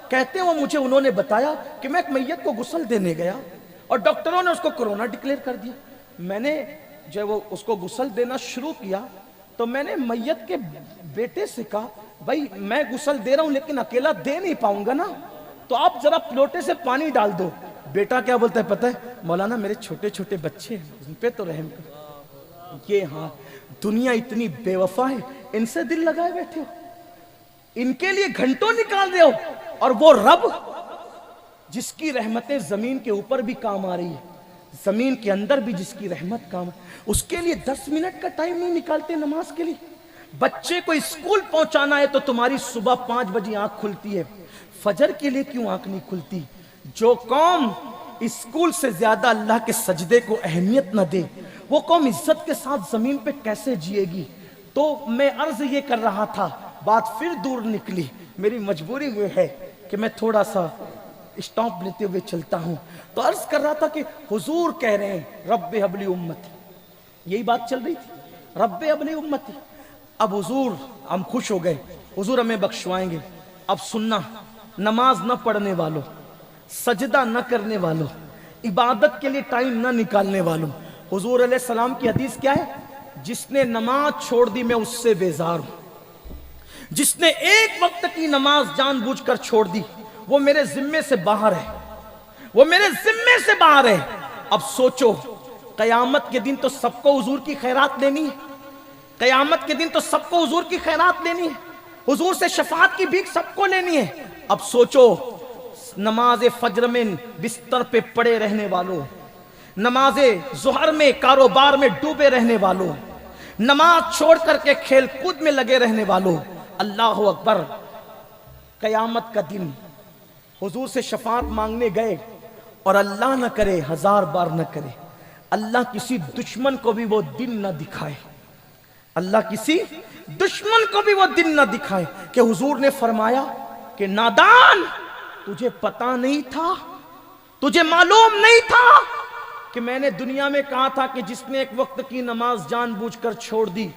کہتے ہیں وہ مجھے انہوں نے بتایا کہ میں ایک میت کو غسل دینے گیا اور ڈاکٹروں نے اس کو کورونا ڈکلیئر کر دیا. میں نے جب وہ اس کو غسل دینا شروع کیا تو میں نے میت کے بیٹے سے کہا بھائی میں غسل دے رہا ہوں لیکن اکیلا دے نہیں پاؤں گا نا, تو آپ ذرا لوٹے سے پانی ڈال دو. بیٹا کیا بولتا ہے پتہ ہے, مولانا میرے چھوٹے چھوٹے بچے ہیں ان پہ تو رحم کرو. یہ ہاں دنیا اتنی بے وفا ہے, ان سے دل لگائے بیٹھے ہو, ان کے لیے گھنٹوں نکال دے ہو, اور وہ رب جس کی رحمتیں زمین کے اوپر بھی کام آ رہی ہے, زمین کے اندر بھی جس کی رحمت کام, اس کے لیے 10 منٹ کا ٹائم نہیں نکالتے نماز کے لیے. بچے کو اسکول پہنچانا ہے تو تمہاری صبح 5 بجے آنکھ کھلتی ہے, فجر کے لیے کیوں آنکھ نہیں کھلتی؟ جو قوم اسکول سے زیادہ اللہ کے سجدے کو اہمیت نہ دے وہ قوم عزت کے ساتھ زمین پہ کیسے جیے گی؟ تو میں عرض یہ کر رہا تھا, بات پھر دور نکلی, میری مجبوری یہ ہے کہ میں تھوڑا سا اسٹاپ لیتے ہوئے چلتا ہوں. تو عرض کر رہا تھا کہ حضور کہہ رہے ہیں رب حبلی امتی, یہی بات چل رہی تھی, رب حبلی امتی. اب حضور ہم خوش ہو گئے, حضور ہمیں بخشوائیں گے. اب سننا, نماز نہ پڑھنے والوں, سجدہ نہ کرنے والوں, عبادت کے لیے ٹائم نہ نکالنے والوں, حضور علیہ السلام کی حدیث کیا ہے؟ جس نے نماز چھوڑ دی میں اس سے بیزار ہوں. جس نے ایک وقت کی نماز جان بوجھ کر چھوڑ دی وہ میرے ذمے سے باہر ہے, وہ میرے ذمے سے باہر ہے. اب سوچو, قیامت کے دن تو سب کو حضور کی خیرات لینی ہے, قیامت کے دن تو سب کو حضور کی خیرات لینی ہے, حضور سے شفاعت کی بھیک سب کو لینی ہے. اب سوچو, نماز فجر میں بستر پہ پڑے رہنے والوں, نماز ظہر میں کاروبار میں ڈوبے رہنے والوں, نماز چھوڑ کر کے کھیل کود میں لگے رہنے والوں, اللہ اکبر. قیامت کا دن حضور سے شفاعت مانگنے گئے اور اللہ نہ کرے, 1000 بار نہ کرے, اللہ کسی دشمن کو بھی وہ دن نہ دکھائے, اللہ کسی دشمن کو بھی وہ دن نہ دکھائے کہ حضور نے فرمایا کہ نادان, تجھے پتا نہیں تھا, تجھے معلوم نہیں تھا کہ میں نے دنیا میں کہا تھا کہ جس نے ایک وقت کی نماز جان بوجھ کر چھوڑ دی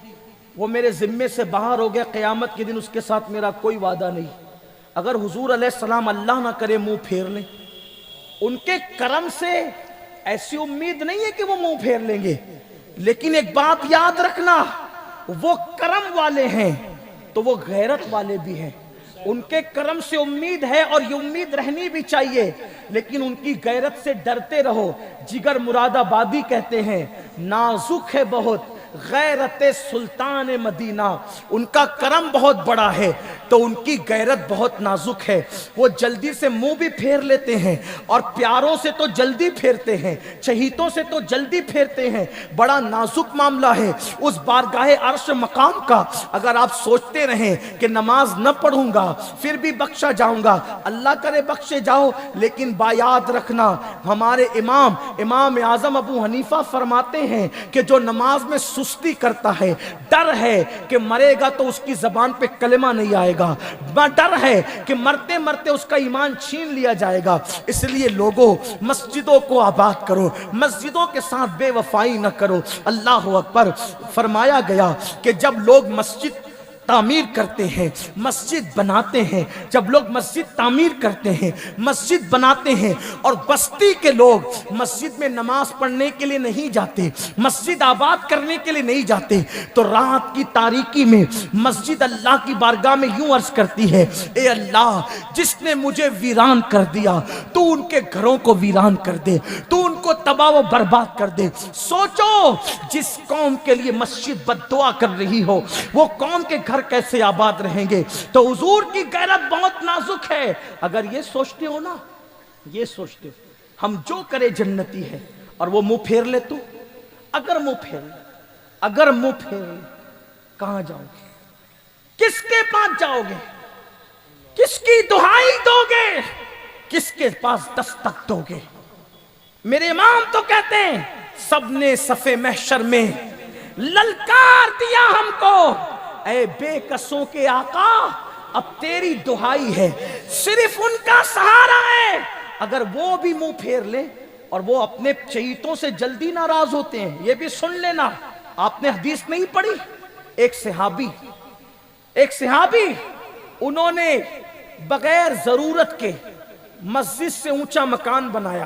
وہ میرے ذمے سے باہر ہو گیا, قیامت کے دن اس کے ساتھ میرا کوئی وعدہ نہیں. اگر حضور علیہ السلام اللہ نہ کرے منہ پھیر لیں, ان کے کرم سے ایسی امید نہیں ہے کہ وہ منہ پھیر لیں گے, لیکن ایک بات یاد رکھنا, وہ کرم والے ہیں تو وہ غیرت والے بھی ہیں. ان کے کرم سے امید ہے اور یہ امید رہنی بھی چاہیے, لیکن ان کی غیرت سے ڈرتے رہو. جگر مراد آبادی کہتے ہیں نازک ہے بہت غیرت سلطان مدینہ, ان کا کرم بہت بڑا ہے تو ان کی غیرت بہت نازک ہے. وہ جلدی سے منہ بھی پھیر لیتے ہیں اور پیاروں سے تو جلدی پھیرتے ہیں, چہیتوں سے تو جلدی پھیرتے ہیں. بڑا نازک معاملہ ہے اس بارگاہ عرش مقام کا. اگر آپ سوچتے رہیں کہ نماز نہ پڑھوں گا پھر بھی بخشا جاؤں گا, اللہ کرے بخشے جاؤ, لیکن یاد رکھنا ہمارے امام اعظم ابو حنیفہ فرماتے ہیں کہ جو نماز میں سستی کرتا ہے, ڈر ہے کہ مرے گا تو اس کی زبان پہ کلمہ نہیں آئے گا, ڈر ہے کہ مرتے مرتے اس کا ایمان چھین لیا جائے گا. اس لیے لوگوں مسجدوں کو آباد کرو, مسجدوں کے ساتھ بے وفائی نہ کرو. اللہ اکبر. فرمایا گیا کہ جب لوگ مسجد تعمیر کرتے ہیں, مسجد بناتے ہیں, جب لوگ مسجد تعمیر کرتے ہیں, مسجد بناتے ہیں اور بستی کے لوگ مسجد میں نماز پڑھنے کے لیے نہیں جاتے, مسجد آباد کرنے کے لیے نہیں جاتے, تو رات کی تاریکی میں مسجد اللہ کی بارگاہ میں یوں عرض کرتی ہے, اے اللہ جس نے مجھے ویران کر دیا تو ان کے گھروں کو ویران کر دے, تو ان کو تباہ و برباد کر دے. سوچو جس قوم کے لیے مسجد بد دعا کر رہی ہو وہ قوم کے گھر کیسے آباد رہیں گے. تو حضور کی غیرت بہت نازک ہے. اگر یہ سوچتے ہو نا, یہ سوچتے ہو ہم جو کرے جنتی ہے اور وہ منہ پھیر لے, تو اگر منہ پھیر لے کہاں جاؤ گے, کس کے پاس جاؤ گے, کس کی دہائی دو گے, کس کے پاس دستک دو گے؟ میرے امام تو کہتے ہیں سب نے صفِ محشر میں للکار دیا ہم کو, اے بے کسوں کے آقا اب تیری دہائی ہے, صرف ان کا سہارا ہے. اگر وہ بھی منہ پھیر لے, اور وہ اپنے چہیتوں سے جلدی ناراض ہوتے ہیں, یہ بھی سن لینا. آپ نے حدیث نہیں پڑھی, ایک صحابی انہوں نے بغیر ضرورت کے مسجد سے اونچا مکان بنایا,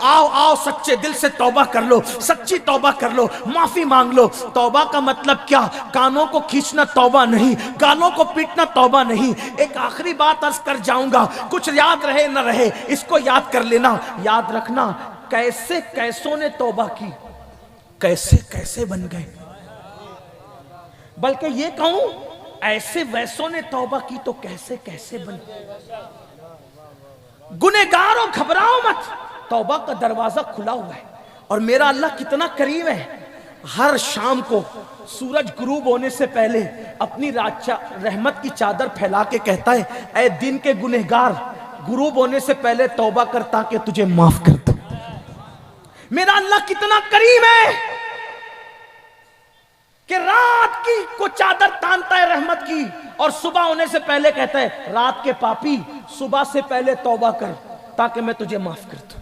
آؤ آؤ سچے دل سے توبہ کر لو, سچی توبہ کر لو, معافی مانگ لو. توبہ کا مطلب کیا؟ کانوں کو کھینچنا توبہ نہیں, گالوں کو پیٹنا توبہ نہیں. ایک آخری بات عرض کر جاؤں گا, کچھ یاد رہے نہ رہے اس کو یاد کر لینا. یاد رکھنا, کیسے کیسوں نے توبہ کی, کیسے کیسے بن گئے. بلکہ یہ کہوں, ایسے ویسوں نے توبہ کی تو کیسے کیسے بن گئے. گنہگاروں گھبراؤ مت, توبہ کا دروازہ کھلا ہوا ہے. اور میرا اللہ کتنا کریم ہے, ہر شام کو سورج غروب ہونے سے پہلے اپنی رحمت کی چادر پھیلا کے کہتا ہے, اے دن کے گنہگار, غروب ہونے سے پہلے توبہ کر تاکہ تجھے معاف کر دوں. میرا اللہ کتنا کریم ہے کہ رات کی کو چادر تانتا ہے رحمت کی, اور صبح ہونے سے پہلے کہتا ہے, رات کے پاپی صبح سے پہلے توبہ کر تاکہ میں تجھے معاف کر دوں.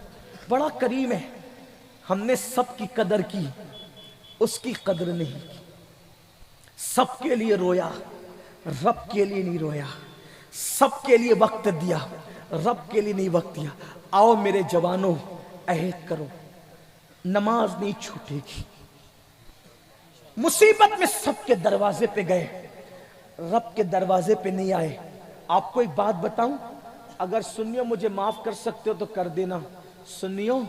بڑا کریم ہے. ہم نے سب کی قدر کی, اس کی قدر نہیں کی. سب کے لیے رویا, رب کے لیے نہیں رویا. سب کے لیے وقت دیا, رب کے لیے نہیں وقت دیا. آؤ میرے جوانوں, عہد کرو, نماز نہیں چھوٹے گی. مصیبت میں سب کے دروازے پہ گئے, رب کے دروازے پہ نہیں آئے. آپ کو ایک بات بتاؤں, اگر سنیوں مجھے معاف کر سکتے ہو تو کر دینا. سنیوں,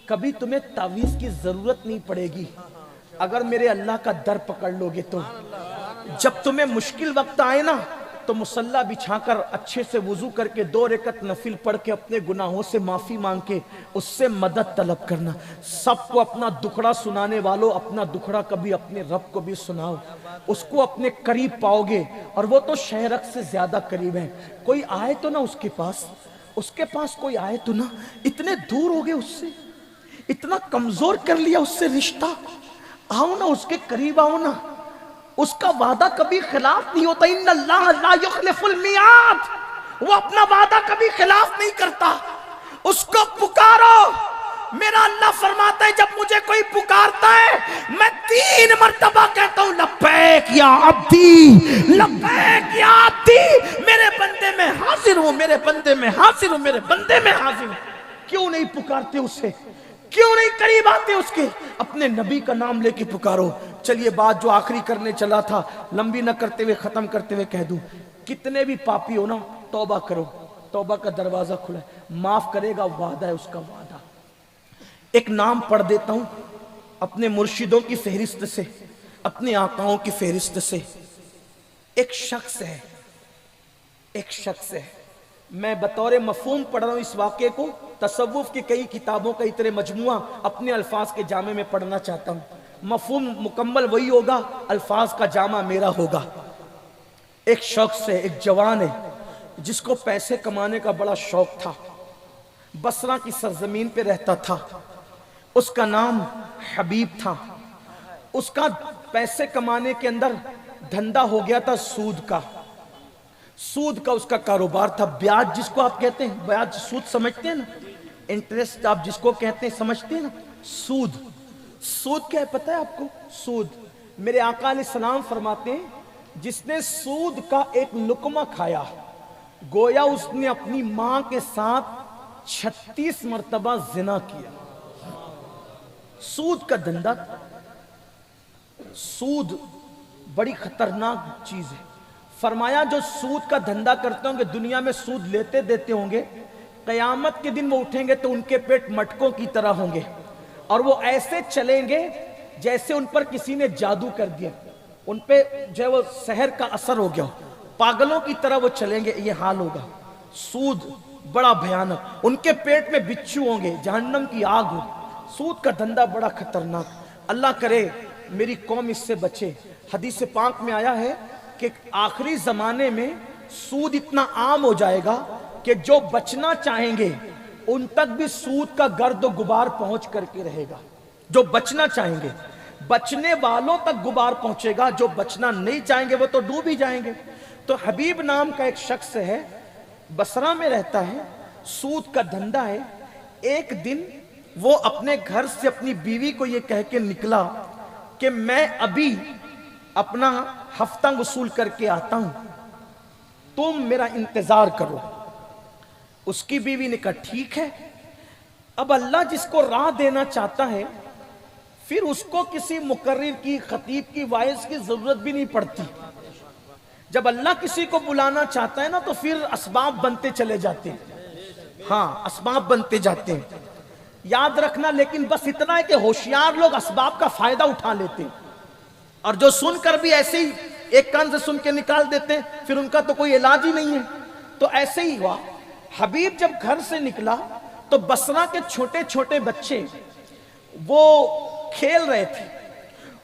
کبھی تمہیں تعویذ کی ضرورت نہیں پڑے گی اگر میرے اللہ کا در پکڑ لو گے تو. جب تمہیں مشکل وقت آئے نا تو مصلی بچھا کر اچھے سے وضو کر کے 2 رکعت نفل پڑھ کے اپنے گناہوں سے معافی مانگ کے اس سے مدد طلب کرنا. سب کو اپنا دکھڑا سنانے والوں, اپنا دکھڑا کبھی اپنے رب کو بھی سناؤ, اس کو اپنے قریب پاؤ گے. اور وہ تو شہرک سے زیادہ قریب ہے. کوئی آئے تو نہ اس کے پاس کوئی آئے تو نہ. اتنے دور ہو گئے اس سے, اتنا کمزور کر لیا اس سے رشتہ. آؤ نا, اس کے قریب آؤ نا. اس کا وعدہ کبھی خلاف نہیں ہوتا. ان اللہ لا یخلف المیعاد, وہ اپنا وعدہ کبھی خلاف نہیں کرتا. اس کو پکارو. میرا اللہ فرماتا ہے جب مجھے کوئی پکارتا ہے میں 3 مرتبہ کہتا ہوں, لبیک یا عبدی, لبیک یا عبدی. میرے بندے میں حاضر ہوں, میرے بندے میں حاضر ہوں, میرے بندے میں حاضر ہوں. کیوں نہیں پکارتے اسے, کیوں نہیں قریب آتے اس کے؟ اپنے نبی کا نام لے کے پکارو. چلیے بات جو آخری کرنے چلا تھا لمبی نہ کرتے ہوئے ختم کرتے ہوئے کہہ دوں, کتنے بھی پاپی ہو نا, توبہ کرو. توبہ کا دروازہ کھلا ہے, معاف کرے گا, وعدہ ہے اس کا وعدہ. ایک نام پڑھ دیتا ہوں اپنے مرشدوں کی فہرست سے, اپنے آقاؤں کی فہرست سے. ایک شخص ہے, ایک شخص ہے, میں بطور مفہوم پڑھ رہا ہوں اس واقعے کو. تصوف کی کئی کتابوں کا اتنے مجموعہ اپنے الفاظ کے جامع میں پڑھنا چاہتا ہوں. مفہوم مکمل وہی ہوگا, الفاظ کا جامع میرا ہوگا. ایک شخص ہے, ایک جوان ہے جس کو پیسے کمانے کا بڑا شوق تھا. بصرہ کی سرزمین پہ رہتا تھا. اس کا نام حبیب تھا. اس کا پیسے کمانے کے اندر دھندا ہو گیا تھا سود کا. سود کا اس کا کاروبار تھا. بیاج جس کو آپ کہتے ہیں, بیاج سود سمجھتے ہیں نا, انٹرسٹ آپ جس کو کہتے ہیں سمجھتے ہیں نا. سود, سود کیا ہے پتہ ہے آپ کو؟ سود, میرے آقا علیہ السلام فرماتے ہیں جس نے سود کا ایک لقمہ کھایا گویا اس نے اپنی ماں کے ساتھ 36 مرتبہ زنا کیا. سود کا دھندا, سود بڑی خطرناک چیز ہے. فرمایا جو سود کا دھندا کرتے ہوں گے, دنیا میں سود لیتے دیتے ہوں گے, قیامت کے دن وہ اٹھیں گے تو ان کے پیٹ مٹکوں کی طرح ہوں گے, اور وہ ایسے چلیں گے جیسے ان پر کسی نے جادو کر دیا, ان پہ جو ہے وہ سحر کا اثر ہو گیا ہو, پاگلوں کی طرح وہ چلیں گے. یہ حال ہوگا. سود بڑا بھیانک, ان کے پیٹ میں بچھو ہوں گے, جہنم کی آگ ہوگی. سود کا دھندا بڑا خطرناک. اللہ کرے میری قوم اس سے بچے. حدیث پاک میں آیا ہے کہ آخری زمانے میں سود اتنا عام ہو جائے گا کہ جو بچنا چاہیں گے ان تک بھی سود کا گرد و غبار پہنچ کر کے رہے گا. جو بچنا چاہیں گے, بچنے والوں تک غبار پہنچے گا, جو بچنا نہیں چاہیں گے وہ تو ڈوب ہی جائیں گے. تو حبیب نام کا ایک شخص ہے, بصرہ میں رہتا ہے, سود کا دھندا ہے. ایک دن وہ اپنے گھر سے اپنی بیوی کو یہ کہہ کے نکلا کہ میں ابھی اپنا ہفتہ وصول کر کے آتا ہوں, تم میرا انتظار کرو. اس کی بیوی نے کہا ٹھیک ہے. اب اللہ جس کو راہ دینا چاہتا ہے پھر اس کو کسی مقرر کی، خطیب کی، وائز کی ضرورت بھی نہیں پڑتی. جب اللہ کسی کو بلانا چاہتا ہے نا تو پھر اسباب بنتے چلے جاتے ہیں. ہاں اسباب بنتے جاتے ہیں. یاد رکھنا لیکن بس اتنا ہے کہ ہوشیار لوگ اسباب کا فائدہ اٹھا لیتے ہیں، اور جو سن کر بھی ایسے ہی ایک کان سے سن کے نکال دیتے ہیں، پھر ان کا تو کوئی علاج ہی نہیں ہے. تو ایسے ہی ہوا. حبیب جب گھر سے نکلا تو بصرہ کے چھوٹے چھوٹے بچے وہ کھیل رہے تھے.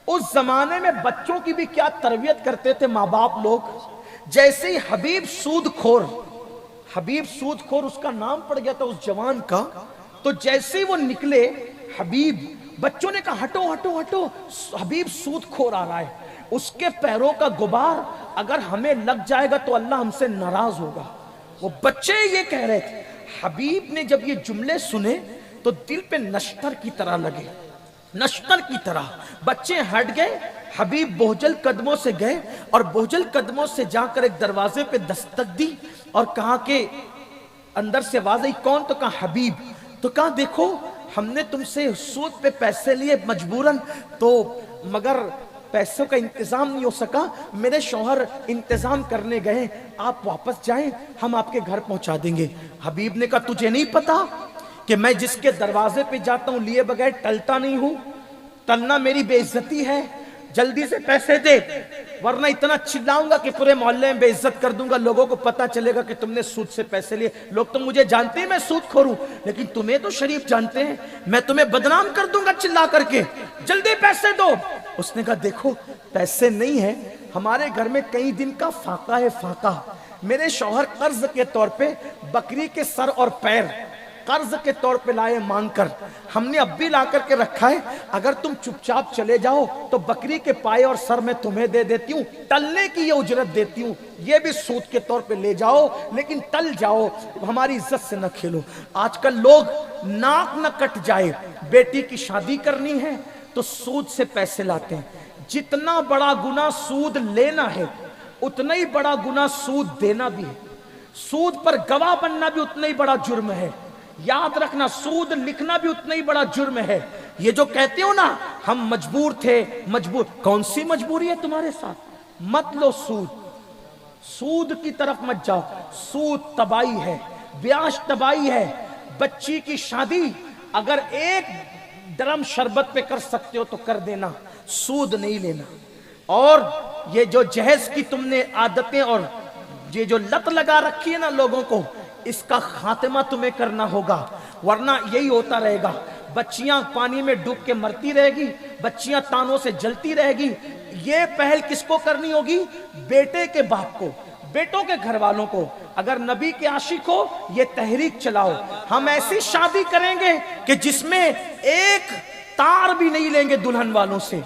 اس زمانے میں بچوں کی بھی کیا تربیت کرتے تھے ماں باپ لوگ. جیسے ہی حبیب سود خور اس کا نام پڑ گیا تھا اس جوان کا، تو جیسے ہی وہ نکلے حبیب، بچوں نے کہا ہٹو ہٹو ہٹو، حبیب سود خور آ رہا ہے، اس کے پیروں کا غبار اگر ہمیں لگ جائے گا تو اللہ ہم سے ناراض ہوگا. وہ بچے یہ کہہ رہے تھے. حبیب نے جب یہ جملے سنے تو دل پہ نشتر کی طرح لگے، نشتر کی طرح. بچے ہٹ گئے. حبیب بہجل قدموں سے گئے اور بہجل قدموں سے جا کر ایک دروازے پہ دستک دی اور کہا کہ اندر سے آواز آئی، کون؟ تو کہا حبیب. تو کہا دیکھو ہم نے تم سے سود پہ پیسے لیے مجبوراً، تو مگر پیسوں کا انتظام نہیں ہو سکا، میرے شوہر انتظام کرنے گئے، آپ واپس جائیں، ہم آپ کے گھر پہنچا دیں گے. حبیب نے کہا تجھے نہیں پتا کہ میں جس کے دروازے پہ جاتا ہوں لیے بغیر ٹلتا نہیں ہوں؟ ٹلنا میری بے عزتی ہے. جلدی سے پیسے دے ورنہ اتنا چلاؤں گا کہ پورے محلے میں بے عزت کر دوں گا، لوگوں کو پتا چلے گا کہ تم نے سود سے پیسے لیے. لوگ تو مجھے جانتے ہیں میں سود خور ہوں، لیکن تمہیں تو شریف جانتے ہیں، میں تمہیں بدنام کر دوں گا چلا کر کے. جلدی پیسے دو. اس نے کہا دیکھو پیسے نہیں ہیں، ہمارے گھر میں کئی دن کا فاقہ ہے. فاقہ میرے شوہر قرض کے طور پہ بکری کے سر اور پیر قرض کے طور پہ لائے مانگ کر، ہم نے اب بھی لا کر کے رکھا ہے. اگر تم چپ چاپ چلے جاؤ تو بکری کے پائے اور سر میں تمہیں دے دیتی ہوں، ٹلنے کی یہ اجرت دیتی ہوں، یہ بھی سود کے طور پہ لے جاؤ، لیکن ٹل جاؤ، ہماری عزت سے نہ کھیلو. آج کل لوگ ناک نہ کٹ جائے، بیٹی کی شادی کرنی ہے تو سود سے پیسے لاتے ہیں. جتنا بڑا گناہ سود لینا ہے اتنا ہی بڑا گناہ سود دینا بھی ہے. سود پر گواہ بننا بھی اتنا ہی بڑا جرم ہے. یاد رکھنا سود لکھنا بھی اتنا ہی بڑا جرم ہے. یہ جو کہتے ہو نا ہم مجبور تھے، مجبور، کون سی مجبوری ہے تمہارے ساتھ؟ مت لو سود، سود کی طرف مت جاؤ. سود تباہی ہے، بیاش تباہی ہے. بچی کی شادی اگر ایک درم شربت پہ کر سکتے ہو تو کر دینا، سود نہیں لینا. اور یہ جو جہیز کی تم نے عادتیں اور یہ جو لت لگا رکھی ہے نا لوگوں کو، اس کا خاتمہ تمہیں کرنا ہوگا، ورنہ یہی ہوتا رہے گا. بچیاں پانی میں ڈوب کے مرتی رہے گی، بچیاں تانوں سے جلتی رہے گی. یہ پہل کس کو کرنی ہوگی؟ بیٹے کے باپ کو، بیٹوں کے گھر والوں کو. اگر نبی کے عاشق ہو یہ تحریک چلاؤ. ہم ایسی شادی کریں گے کہ جس میں ایک تار بھی نہیں لیں گے دلہن والوں سے،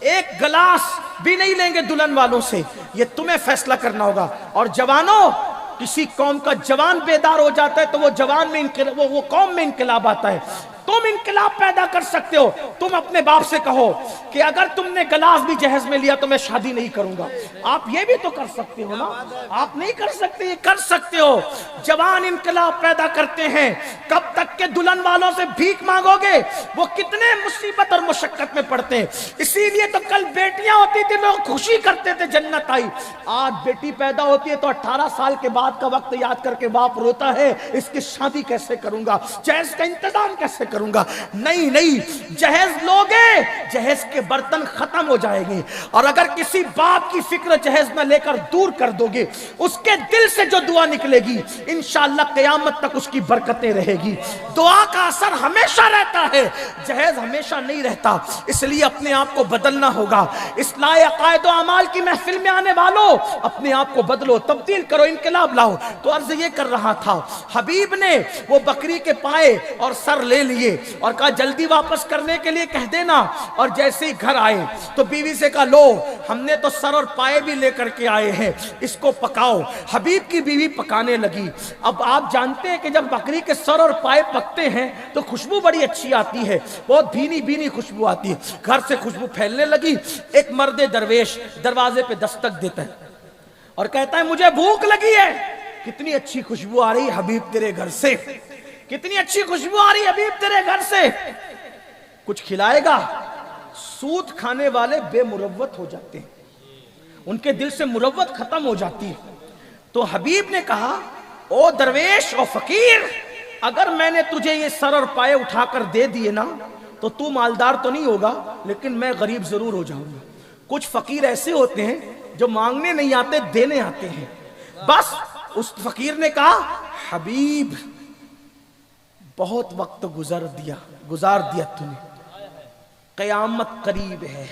ایک گلاس بھی نہیں لیں گے دلہن والوں سے. یہ تمہیں فیصلہ کرنا ہوگا. اور جوانوں، کسی قوم کا جوان بیدار ہو جاتا ہے تو وہ جوان میں وہ قوم میں انقلاب آتا ہے. تم انقلاب پیدا کر سکتے ہو. تم اپنے باپ سے کہو کہ اگر تم نے گلاس بھی جہیز میں لیا تو میں شادی نہیں کروں گا. آپ یہ بھی تو کر سکتے ہو نا. آپ نہیں کر سکتے، یہ کر سکتے ہو. جوان انقلاب پیدا کرتے ہیں. کب تک کہ دلہن والوں سے بھیک مانگو گے؟ وہ کتنے مصیبت اور مشقت میں پڑتے ہیں. اسی لیے تو کل بیٹیاں ہوتی تھی لوگ خوشی کرتے تھے جنت آئی. آج بیٹی پیدا ہوتی ہے تو 18 سال کے بعد کا وقت یاد کر کے باپ روتا ہے اس کی شادی کیسے کروں گا، جہیز کا انتظام کیسے کروں گا. نہیں نہیں، جہیز لوگے، جہیز کے برتن ختم ہو جائیں گے. اور اگر کسی باپ کی فکر جہیز میں لے کر دور کر دو گے، اس کے دل سے جو دعا نکلے گی انشاءاللہ قیامت تک اس کی برکتیں رہے گی. دعا کا اثر ہمیشہ رہتا ہے، جہیز ہمیشہ نہیں رہتا. اس لیے اپنے آپ کو بدلنا ہوگا. اصلاح عقائد و اعمال کی محفل میں آنے والوں، اپنے آپ کو بدلو، تبدیل کرو، انقلاب لاؤ. تو عرض یہ کر رہا تھا، حبیب نے وہ بکری کے پائے اور سر لے لیے اور کہا جلدی واپس کرنے کے لیے کہہ دینا. اور جیسے ہی گھر آئے تو بیوی سے کہا لو ہم نے تو سر اور پائے بھی لے کر کے آئے ہیں، اس کو پکاؤ. حبیب کی بیوی پکانے لگی. اب آپ جانتے ہیں کہ جب بکری کے سر اور پائے پکتے ہیں تو خوشبو بڑی اچھی آتی ہے، بہت بھینی بھینی خوشبو آتی ہے. گھر سے خوشبو پھیلنے لگی. ایک مرد درویش دروازے پہ دستک دیتا ہے اور کہتا ہے مجھے بھوک لگی ہے. کتنی اچھی خوشبو آ رہی حبیب تیرے گھر سے. کتنی اچھی خوشبو آ رہی حبیب تیرے گھر سے، کچھ کھلائے گا؟ سود کھانے والے بے مروت ہو جاتے ہیں، ان کے دل سے مروت ختم ہو جاتی ہے۔ تو حبیب نے کہا او درویش او فقیر، اگر میں نے تجھے یہ سر اور پائے اٹھا کر دے دیے نا تو تو مالدار تو نہیں ہوگا لیکن میں غریب ضرور ہو جاؤں گا۔ کچھ فقیر ایسے ہوتے ہیں جو مانگنے نہیں آتے، دینے آتے ہیں۔ بس اس فقیر نے کہا حبیب بہت وقت گزار دیا تم نے، قیامت قریب ہے،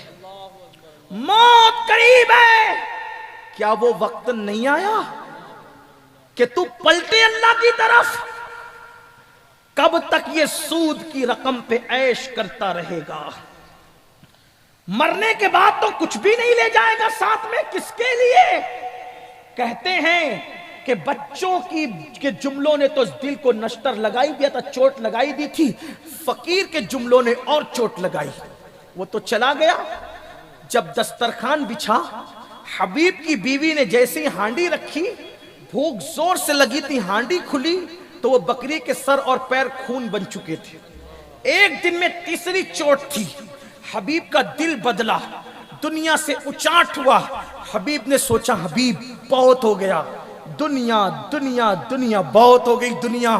موت قریب ہے، کیا وہ وقت نہیں آیا کہ تو پلٹے اللہ کی طرف؟ کب تک یہ سود کی رقم پہ عیش کرتا رہے گا؟ مرنے کے بعد تو کچھ بھی نہیں لے جائے گا ساتھ میں، کس کے لیے؟ کہتے ہیں کہ بچوں کے جملوں نے تو دل کو نشتر لگائی دیا تھا، چوٹ لگائی دی تھی، فقیر کے جملوں نے اور چوٹ لگائی۔ وہ تو چلا گیا، جب دسترخوان بچھا، حبیب کی بیوی نے جیسے ہی ہانڈی رکھی، بھوک زور سے لگی تھی، ہانڈی کھلی تو وہ بکری کے سر اور پیر خون بن چکے تھے۔ ایک دن میں تیسری چوٹ تھی، حبیب کا دل بدلا، دنیا سے اچاٹ ہوا۔ حبیب نے سوچا حبیب بہت ہو گیا، دنیا دنیا دنیا بہت ہو گئی دنیا۔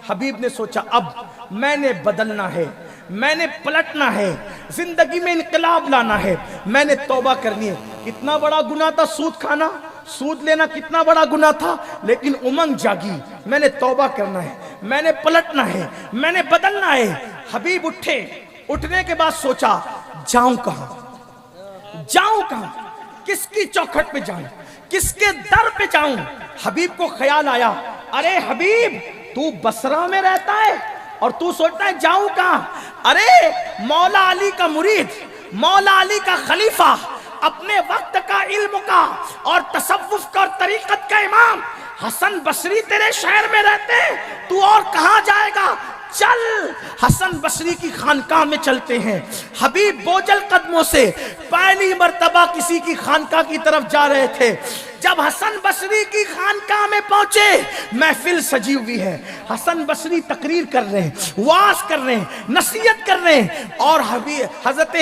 حبیب نے سوچا اب میں نے بدلنا ہے، میں نے پلٹنا ہے، زندگی میں انقلاب لانا ہے، میں نے توبہ کرنی ہے۔ کتنا بڑا گناہ تھا سود کھانا، سود لینا کتنا بڑا گناہ تھا، لیکن امنگ جاگی، میں نے توبہ کرنا ہے، میں نے پلٹنا ہے، میں نے بدلنا ہے۔ حبیب اٹھے، اٹھنے کے بعد سوچا جاؤں کہاں، جاؤں کہاں، کس کی چوکھٹ پہ جاؤں، کس کے در پہ جاؤں؟ حبیب کو خیال آیا ارے حبیب تو بصرہ میں رہتا ہے اور تو سوچتا ہے جاؤں کہاں؟ ارے مولا علی کا مرید، مولا علی کا خلیفہ، اپنے وقت کا، علم کا اور تصوف کا اور طریقت کا امام حسن بصری تیرے شہر میں رہتے ہیں، تو اور کہاں جائے گا؟ چل حسن بصری کی خانقاہ میں چلتے ہیں۔ حبیب بوجھل قدموں سے پہلی مرتبہ کسی کی خانقاہ کی طرف جا رہے تھے۔ جب حسن بصری کی خانقاہ میں پہنچے، محفل سجی ہوئی ہے، حسن بصری تقریر کر رہے ہیں، وعظ کر رہے ہیں، نصیحت کر رہے ہیں، اور حضرت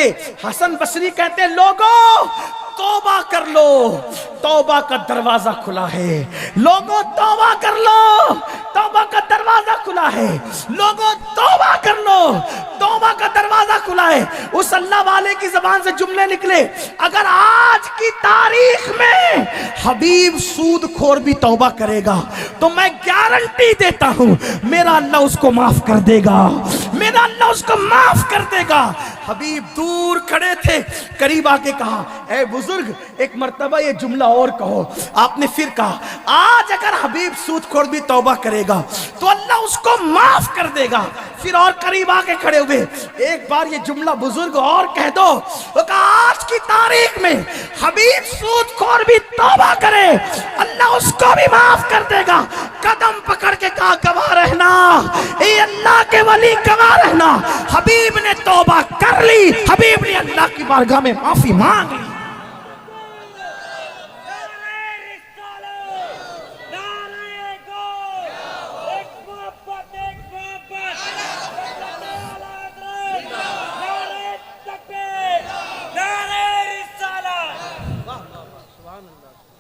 حسن بصری کہتے ہیں لوگوں توبہ کر لو، توبہ کا دروازہ کھلا ہے، لوگوں توبہ کر لو، توبہ کا دروازہ کھلا ہے، لوگوں توبہ کر لو، توبہ کا دروازہ کھلا ہے۔ اس اللہ والے کی زبان سے جملے نکلے اگر آج کی تاریخ میں حبیب سود خور بھی توبہ کرے گا تو میں گارنٹی دیتا ہوں میرا اللہ اس کو معاف کر دے گا، میرا اللہ اس کو معاف کر دے گا۔ حبیب دور کھڑے تھے، قریب آ کے کہا اے بزرگ ایک مرتبہ یہ جملہ اور کہو۔ آپ نے پھر کہا آج اگر حبیب سود خور بھی توبہ کرے گا تو اللہ اس کو معاف کر دے گا۔ پھر اور قریب آ کے کھڑے ہوئے، ایک بار یہ جملہ بزرگ اور کہہ دو۔ وہ کہا آج کی تاریخ میں حبیب سود خور بھی توبہ کرے اللہ اس کو بھی معاف کر دے گا۔ قدم پکڑ کے کہا گواہ رہنا اے اللہ کے ولی، گواہ رہنا حبیب نے توبہ کر لی، حبیب نے اللہ کی بارگاہ میں معافی مانگ لی۔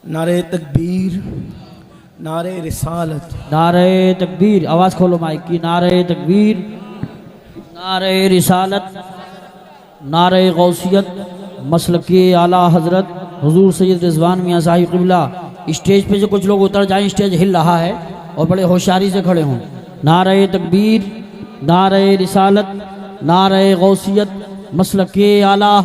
نعرہ تکبیر، نعرہ رسالت، نعرہ تکبیر، آواز کھولو مائک کی، نعرہ تکبیر، نعرہ رسالت، نعرہ غوثیت، مسلک اعلیٰ حضرت حضور سید رضوان میاں صاحب قبلہ۔ اسٹیج پہ سے کچھ لوگ اتر جائیں، اسٹیج ہل رہا ہے اور بڑے ہوشیاری سے کھڑے ہوں۔ نعرہ تکبیر، نعرہ رسالت، نعرہ غوثیت، مسلک اعلیٰ